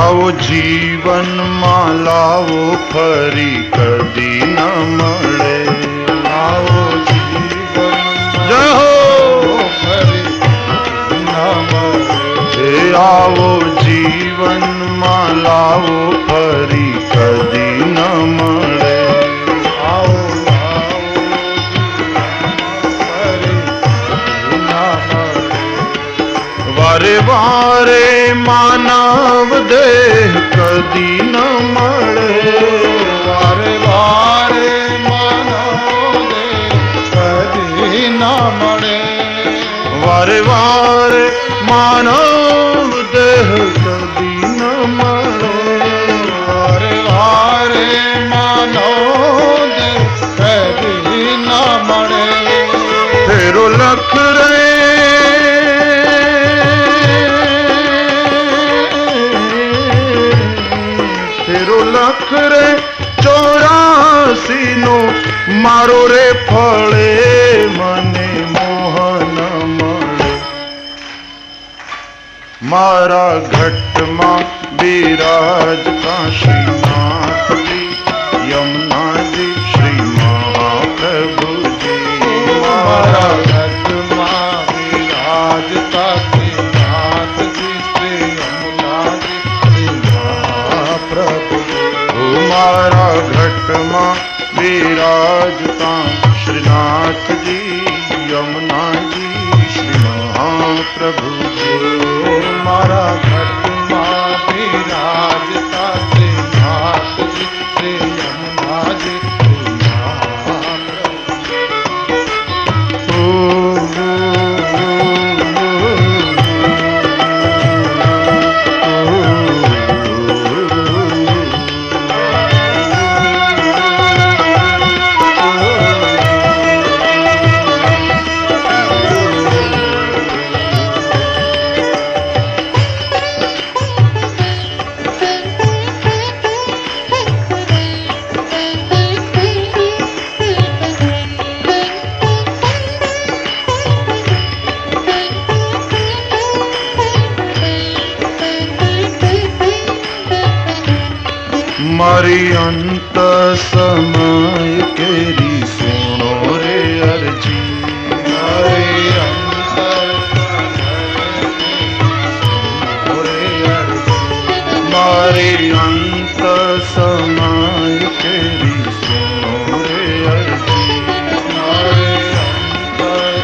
आओ जीवन मालाओ फरी कदी न मळे आओ जीवन जय हो फरी न मळे आओ जीवन मालाओ फरी कदी न मळे आओ फरी न मळे वारे वारे मानव देह कदी न मळे वारे वारे मानव देह कदी न मळे वारे वारे मानव देह कदी न मळे वारे वारे मानव देह कदी न मळे फेरो लख रे लख रे 84 नो मारो रे फळे मने मोहन मळे मारा घट मां विराजता श्रीनाथ जी यमुना जी श्री महाप्रभु जी मारा घट मां विराजता श्रीनाथ जी श्री यमुना जी श्री महाप्रभु मारा घट मां विराजता श्रीनाथ जी यमुना जी श्री महाप्रभु जी मारा घट मां विराजता श्रीनाथ जी श्री यमुना जी श्री महाप्रभु समय केरी सुनो रे अर्जी मारे अंतर मारे अंत समय केरी सुनो रे अर्जी मारे अंतर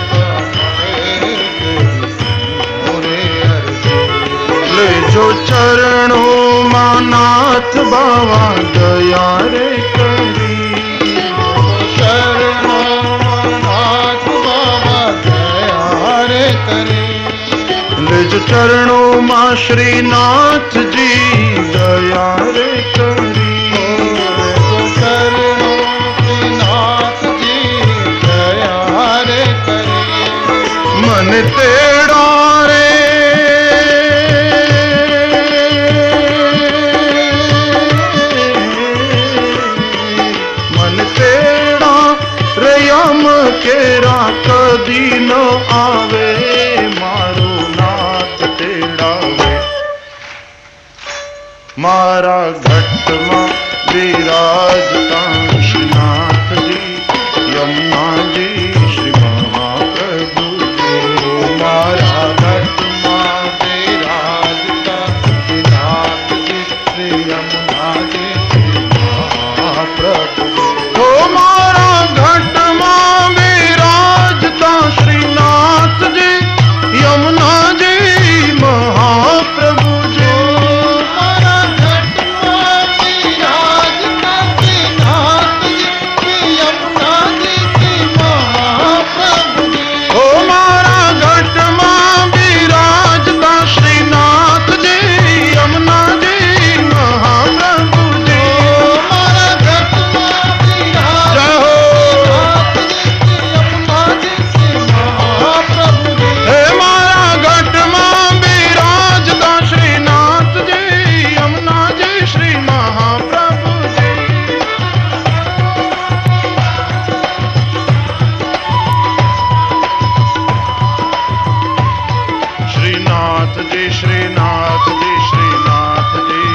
ले जो चरणों मानाथ बाबा दया रे करी शरणनाथ बाबा दया रे करे ले जो चरणों मां श्रीनाथ जी दया रे करी तो शरणों के नाथ जी दया रे करे मन तेड़ा रे मन तेड़ा रे यम केरा कदी न आवे मारो नाथ तेड़ा वे मारा घट में विराजता श्रीनाथ जी यमुना जी श्री महाप्रभु मारा घट मां विराजता श्रीनाथ जी श्री यमुना जी श्री महाप्रभु ओ मारा घट मां विराजता श्रीनाथ जी यमुना जी महाप्रभु जी मारा घट मां विराजता श्रीनाथ जी श्री यमुना जी श्री महाप्रभु जी ओ मारा घट मां विराजता श्रीनाथ जी यमुना जी महाप्रभु जी मारा घट मां जय हो हे मारा घट मां विराजता श्रीनाथ जी यमुना जी श्री महाप्रभु जी श्रीनाथ जी श्रीनाथ जी श्रीनाथ जी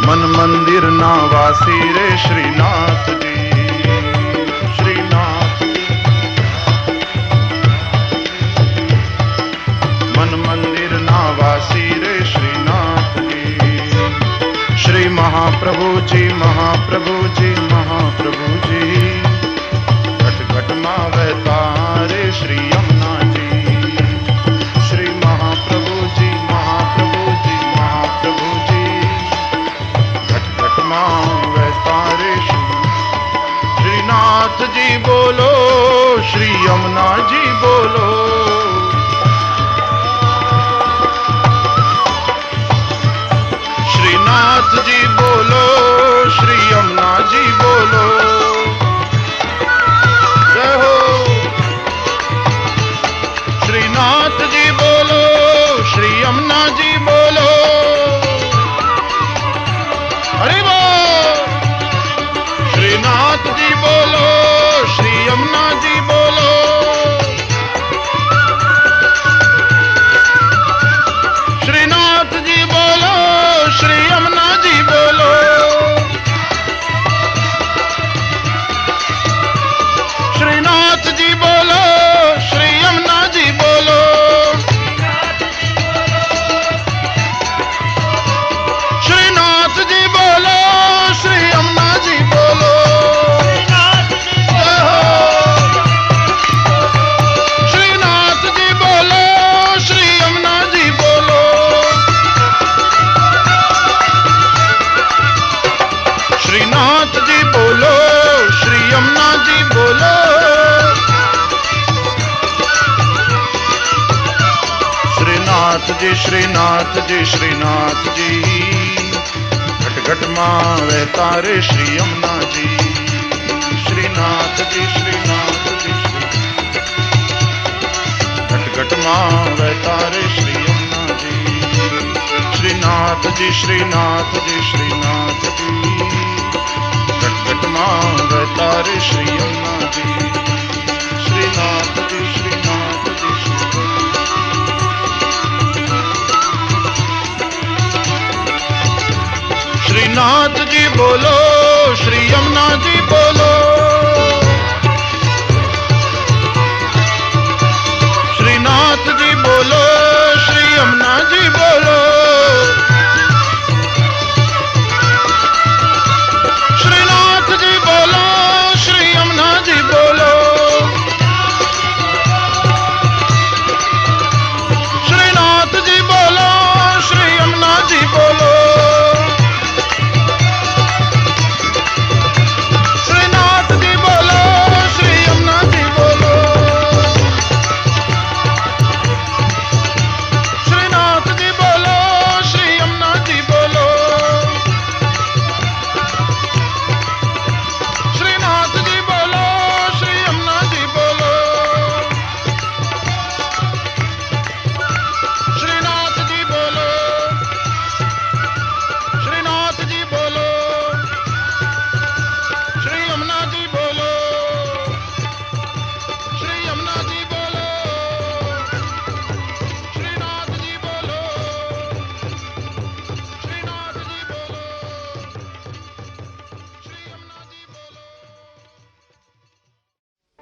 मन मंदिर ना वासी रे श्रीनाथ जी श्रीनाथ जी मन मंदिर ना वासी रे श्रीनाथ जी श्री महाप्रभु जी महाप्रभु जी महाप्रभु जी घट घट मा वैतारे श्री यमुना जी श्री महाप्रभु जी महाप्रभु जी महाप्रभु जी घट घट मा वैतारे श्रीनाथ जी बोलो श्री यमुना जी बोलो श्रीनाथ जी बोलो श्री यमुना जी बोलो जय हो श्रीनाथ जी बोलो श्री यमुना जी बोलो हरि बोल श्रीनाथ जी बोलो श्री यमुना जी बोलो श्रीनाथ जी बोलो श्री यमुना जी बोलो श्रीनाथ जी बोलो श्री यमुना जी बोलो श्रीनाथ जी बोलो श्री यमुना जी बोलो जय हो श्रीनाथ जी बोलो श्री यमुना जी बोलो श्रीनाथ जी बोलो श्री यमुना जी बोलो श्रीनाथ जी श्रीनाथ जी श्रीनाथ जी घट घट मां वैतारे श्री यमुना जी श्रीनाथ जी श्रीनाथ जी घट घट मां वैतारे श्री यमुना जी श्रीनाथ जी श्रीनाथ जी श्रीनाथ जी घट घट मां वैतारे श्री यमुना जी श्रीनाथ जी श्रीनाथ जी श्रीनाथ जी बोलो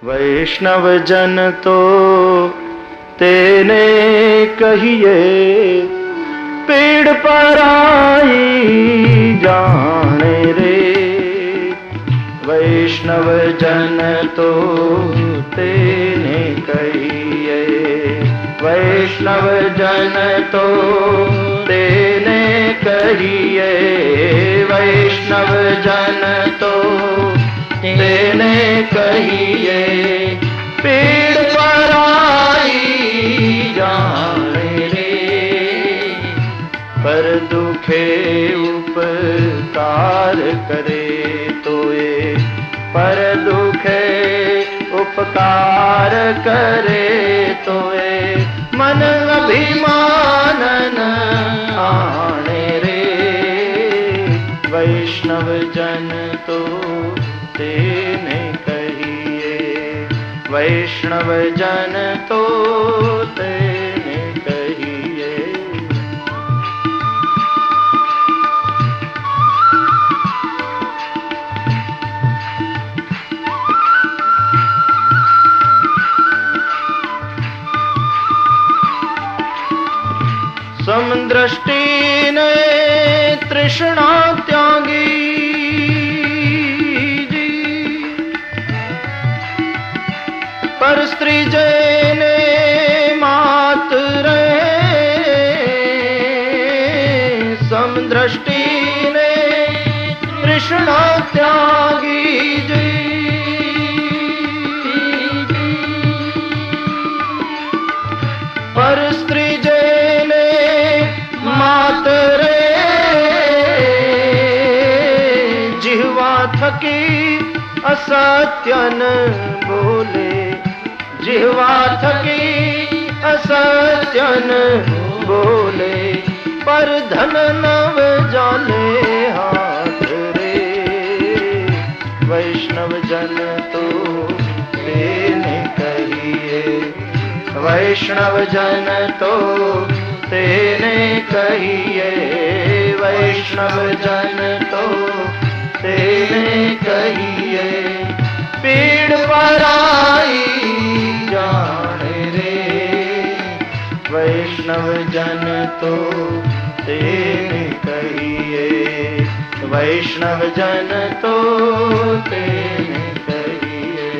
वैष्णव जन तो तेने कहिए, पीड़ पराई जाने रे। वैष्णव जन तो तेने कहिए, वैष्णव जन तो तेने कहिए, वैष्णव जन तो तेने कहिए, पीड़ पराई जाने रे। पर दुखे उपकार करे तोए, पर दुखे उपकार करे तोए, मन अभिमान न आने रे। वैष्णव जन तो तेने कहिए, वैष्णव जन तो तेने कहिए। समदृष्टि ने तृष्णा त्यागी जी, पर स्त्री जने मात रे। समदृष्टि ने तृष्णा त्यागी जी, पर स्त्री मात रे। जिह्वा थकी असत्यन बोले, जिह्वा थकी असत्यन बोले, पर धन नव जाले हाथ रे। वैष्णव जन तो तेने कहिए, वैष्णव जन तो तेने कहिए, वैष्णव जन तो तेने कहिए, पीड़ पराई जाने रे। वैष्णव जन तो तेने कहिए, वैष्णव जन तो तेने कहिए।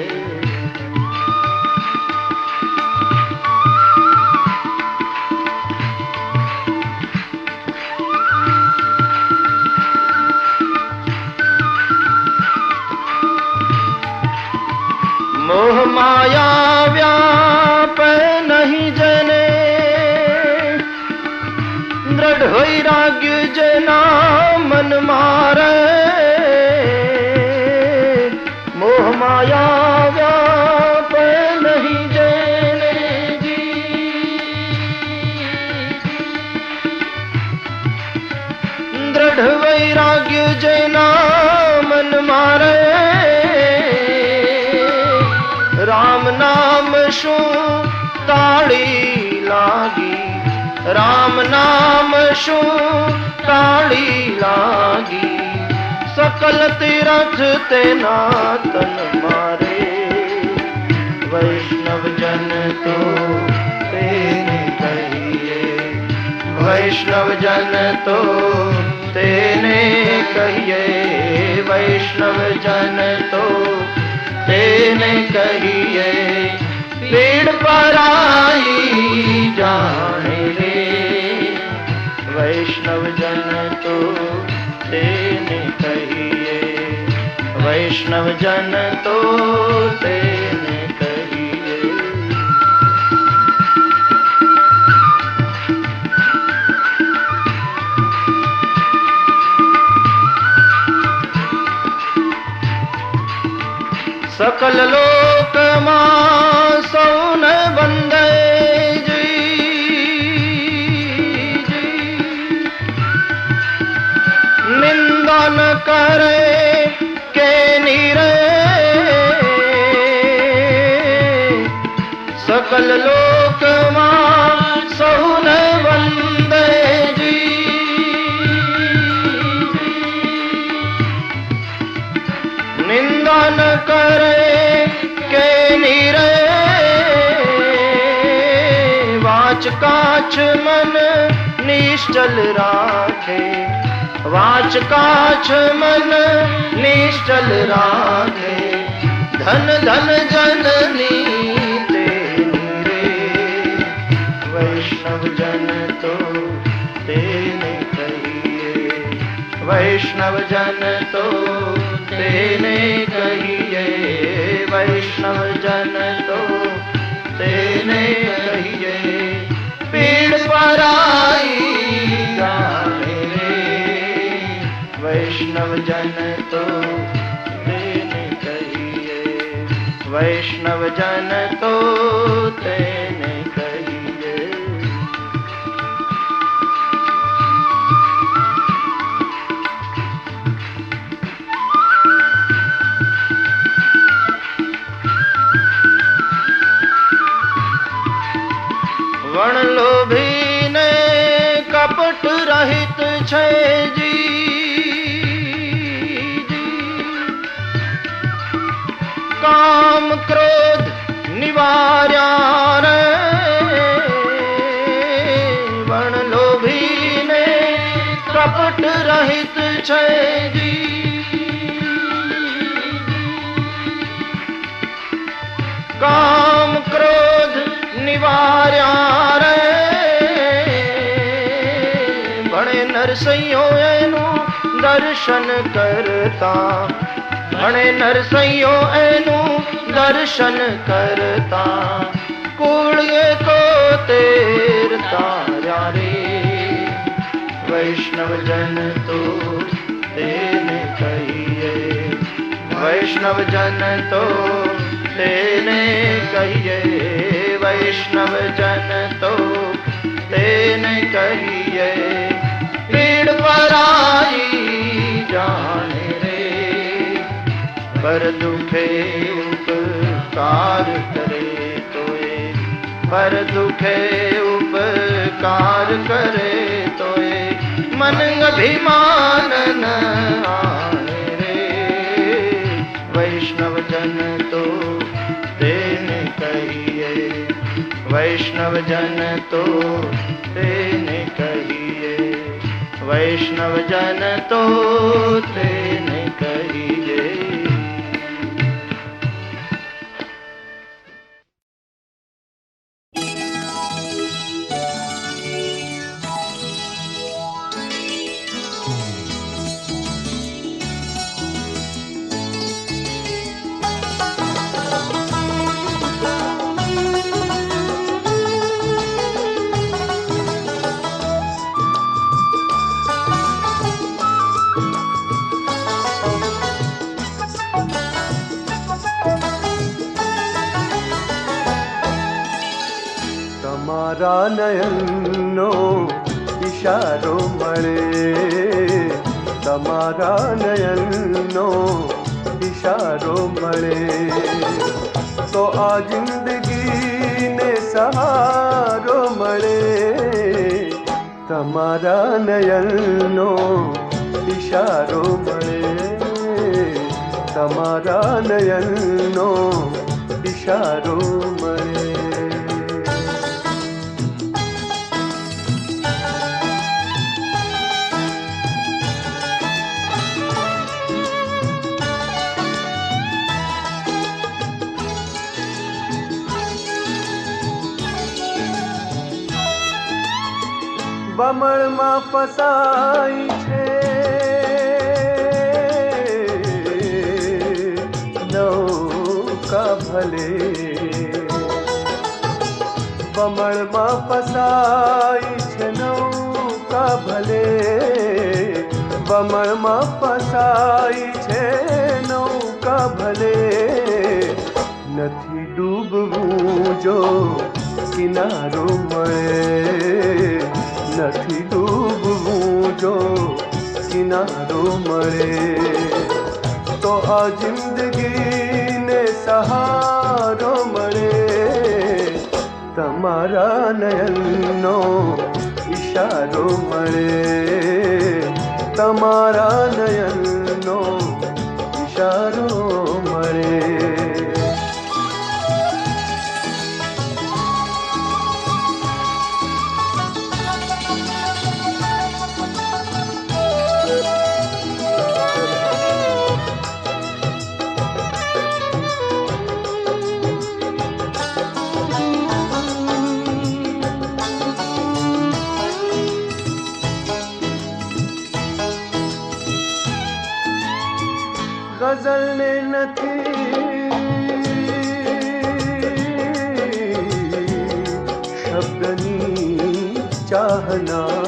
मोह माया व्याप नहीं जने, दृढ़ वैराग्य जना मन मारे। मोह माया व्याप नहीं जने जी, दृढ़ वैराग्य जना मन मारे। राम नाम शू ताड़ी लागी, राम नाम शू ताड़ी लागी, सकल तीरथ ते नातन मारे। वैष्णव जन तो तेने कहिए, वैष्णव जन तो तेने कहिए, वैष्णव जन तो तेने कहिए, पीड़ पराई जाने रे। वैष्णव जन तो तेने कहिए, वैष्णव जन तो तेने कहिए। सकल लोक मां सौन बंदे जी, निंदा न करे के नीरे। सकल लोक मां सौन बंदे जी, निंदा न करे के नीरे वाच काछ मन निश्चल राखे वाच काछ मन निश्चल राखे धन धन जननी तेरे वैष्णव जन तो तेने कहिए वैष्णव जन तो तेने कहिए वैष्णव जन तो तेने कहिए पीड़ पराई जाने रे वैष्णव जन तो तेने कहिए वैष्णव जन तो तेने कहिए वण लोभी ने कपट रहित छे जी काम क्रोध निवार्या रे वण लोभी ने कपट रहित छे जी काम क्रोध निवार्या रे भणे नरसैयो एनु दर्शन करता भणे नरसैयो एनु दर्शन करता कूड़िए को तेरता रे वैष्णव जन तो तेने कहिए वैष्णव जन तो तेने कहिए वैष्णव जन तो तेने कहिए पीड़ पराई जाने रे पर दुखे उपकार करे तोए पर दुखे उपकार करे तोए मन अभिमान न आने रे वैष्णव जन तो तेने कहिए वैष्णव जन तो तेने कहिए वैष्णव जन तो तेने कहिए તમારા નયનનો ઇશારો મળે તમારા નયનનો ઇશારો મળે તો આ જિંદગીને સહારો મળે તમારા નયનનો ઇશારો મળે તમારા નયનનો ઇશારો મળે બમણમાં ફસાઈ છે નૌકા ભલે બમણમાં ફસાઈ છે નૌકા ભલે બમણમાં ફસાઈ છે નૌકા ભલે નથી ડૂબવું જો કિનારો મળે નથી ડૂબવું જો કિનારો મળે તો આ જિંદગીને સહારો મળે તમારા નયનનો ઇશારો મળે તમારા નયનનો ઇશારો મળે ગઝલને નથી શબ્દની ચાહના,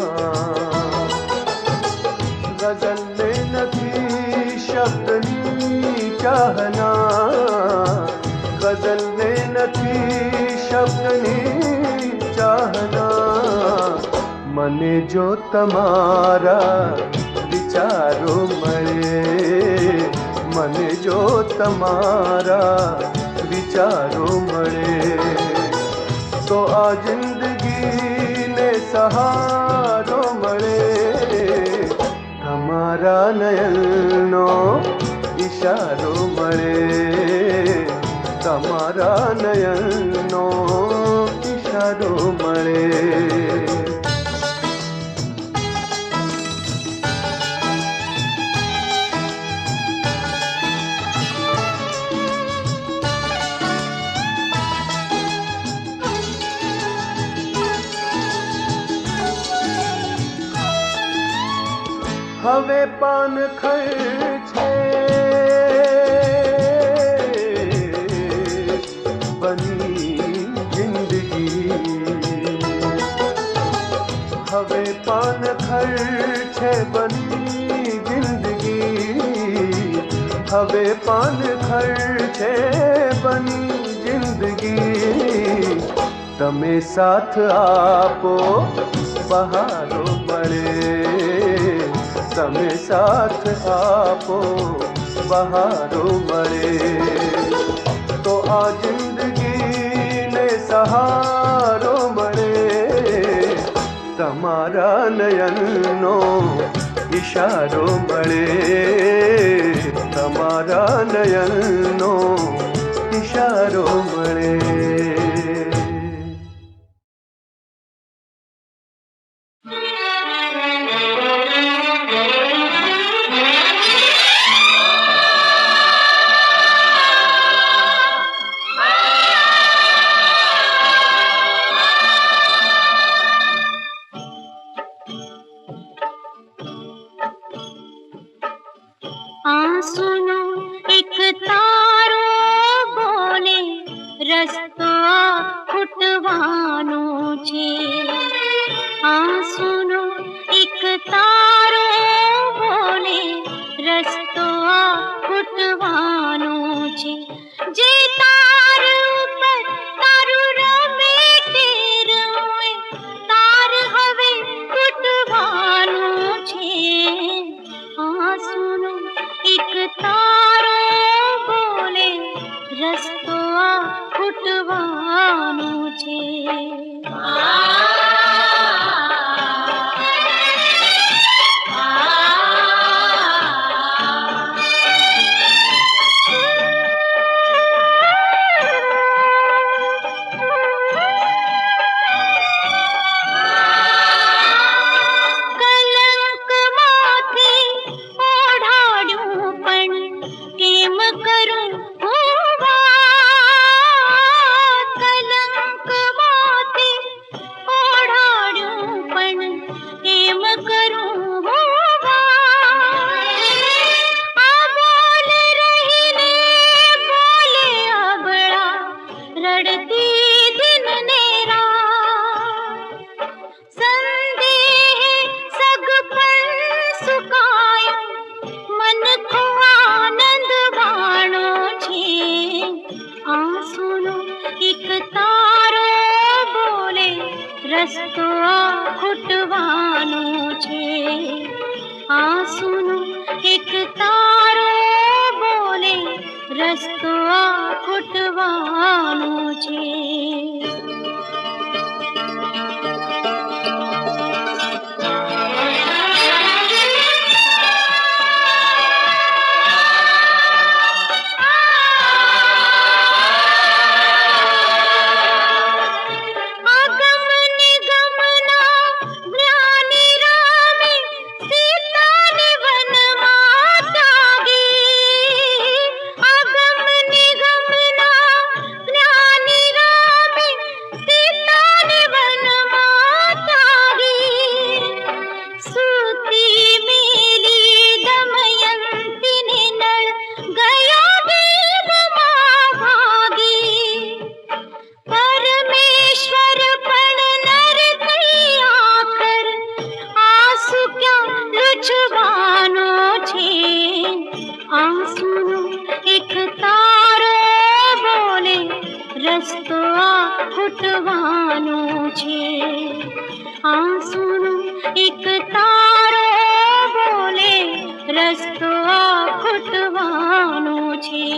ગઝલને નથી શબ્દની ચાહના, ગઝલને નથી શબ્દની ચાહના. મને જો તમારા વિચારો મળે, મને જો તમારા વિચારો મળે, તો આ જિંદગીને સહારો મળે. તમારા નયનનો ઈશારો મળે, તમારા નયનનો ઈશારો મળે. હવે પાનખર છે બની જિંદગી, હવે પાનખર છે બની જિંદગી, હવે પાનખર છે બની જિંદગી. તમે સાથ આપો બહારો મળે, તમે સાથ આપો બહારો મળે, તો આ જિંદગીને સહારો મળે. તમારા નયનનો ઈશારો મળે, તમારા નયનનો ઈશારો મળે. सुनो एक तारो बोले रस्तो फूटवानो छे. सुनो एक तारो बोले रस्तो फूटवानो छे. जे तार ऊपर तारू रमे टेर होय, तार हवे फूटवानो छे. सुनो एक तारो बोले रस्तो फूटवानो छे. रस्तो फूटवानो छे. सुनो एक तारो बोले रस्तो फूटवानो छे. ખૂટવાનું છે આંસુનું એક તારો બોલે રસ્તો આ ખૂટવાનો છે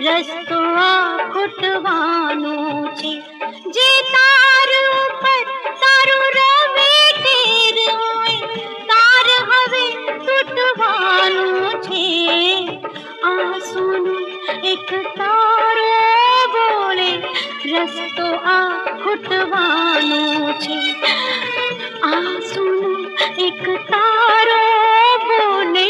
રસ્તો આ ખૂટવાનો છે જે તારું પર તારું રવે તેર હોય તાર હવે તૂટવાનું છે આંસુનું એક તારો બોલે રસ્તો આ ખૂટવાનો છે આંસુનું એક તારો બોલે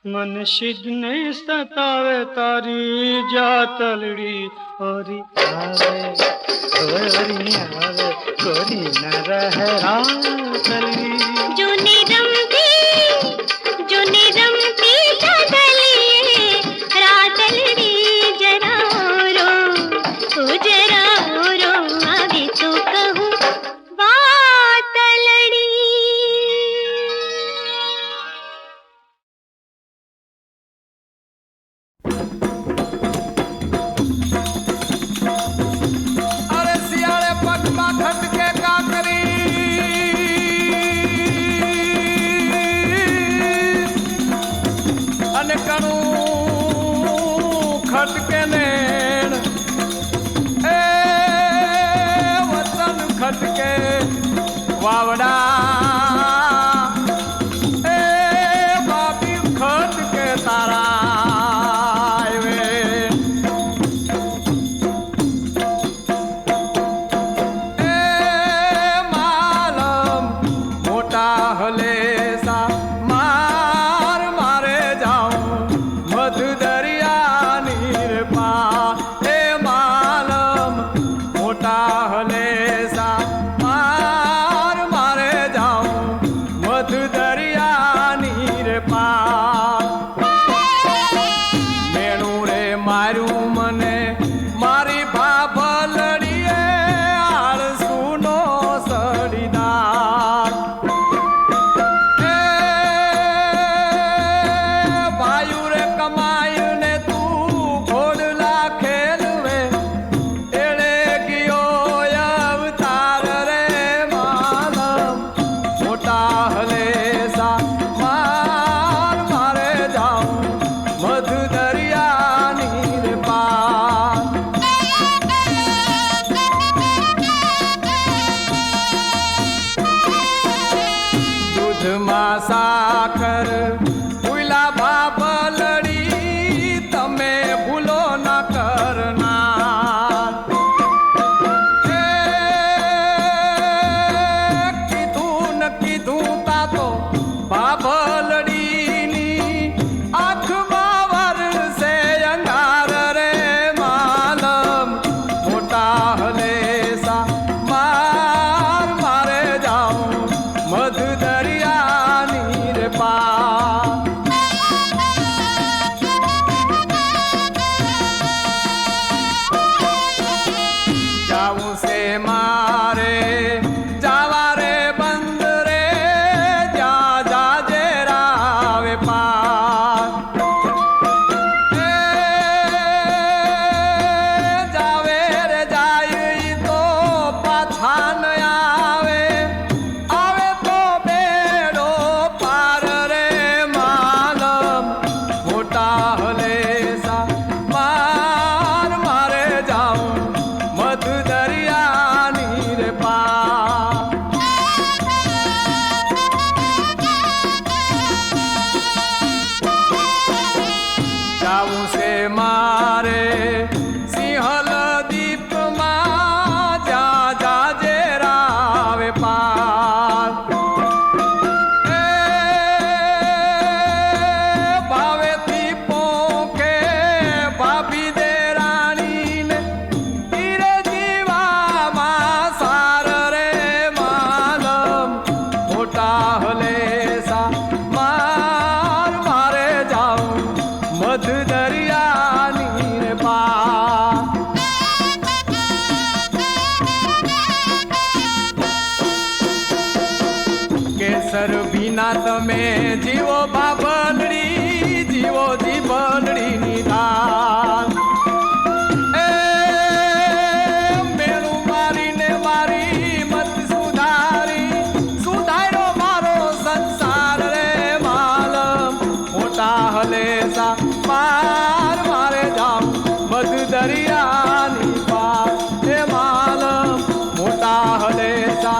મનશિદને સતાવે તારી જાતલડી ઓરી આવે કોરી ન રહે રાતલડી जो निरमती चदली रातलड़ी जरा रो अभी तो कहूँ बात लड़ी ખટકે કાકરી અને કણું ખટકે નેણ એ વતન ખટકે વાવડા એ બાપી ખટકે તારા એ માલમ મોટા હલેસા માર મારે જાઉં મધ દરિયા નીર પા એ માલમ મોટા હલેસા માર મારે જાઉં મધ દરિયા નીર પા મેણું રે માર્યું મને મારી ભાભલડીએ આળસુનો સડીદાર એ ભાયુ રે કમાયું ને તું ઘોડલા ખેલવે એળે ગયો અવતાર રે માલમ મોટા હલેસા માર મારે જાઉં મધ દરિયા નીર પાર દૂધમાં સાકર ભૂલા ભાભલડી તમે ભૂલો ના કરનાર એ કીધું ન કીધું તા તો ભાભલડીની આંખમાં વરસે અંગાર રે માલમ મોટા હલેસા માર મારે જાઉં મધ દરિયા નીર પા જાવું છે મારે જાવા રે બંદરે જા જાજે રાવે પાર એ જાવે રે જાય ઈ તો પાછા ન આવે આવે તો બેડો પાર રે માલમ મોટા હલેસા માર મારે જાઉં મધ દરિયા નીર પા જાવું છે મારે સિંહલ દીપમાં જા જાજે રાવે પાર એ ભાવેથી પોખે ભાભી દે રાણીને તીરે જીવામાં સાર રે માલમ મોટા હલેસા માર મારે જાઉં મધ દરિયા નીર પા કેસર વિના તમે જીવો ભાભલડી જીવો જીભલડી નિધાન એ મેળું મારીને મારી મત સુધારી સુધાર્યો મારો સંસાર રે માલમ મોટા હલેસા માર મારે જાઉં મધ દરિયાની પાર હે માલમ મોટા હલેસા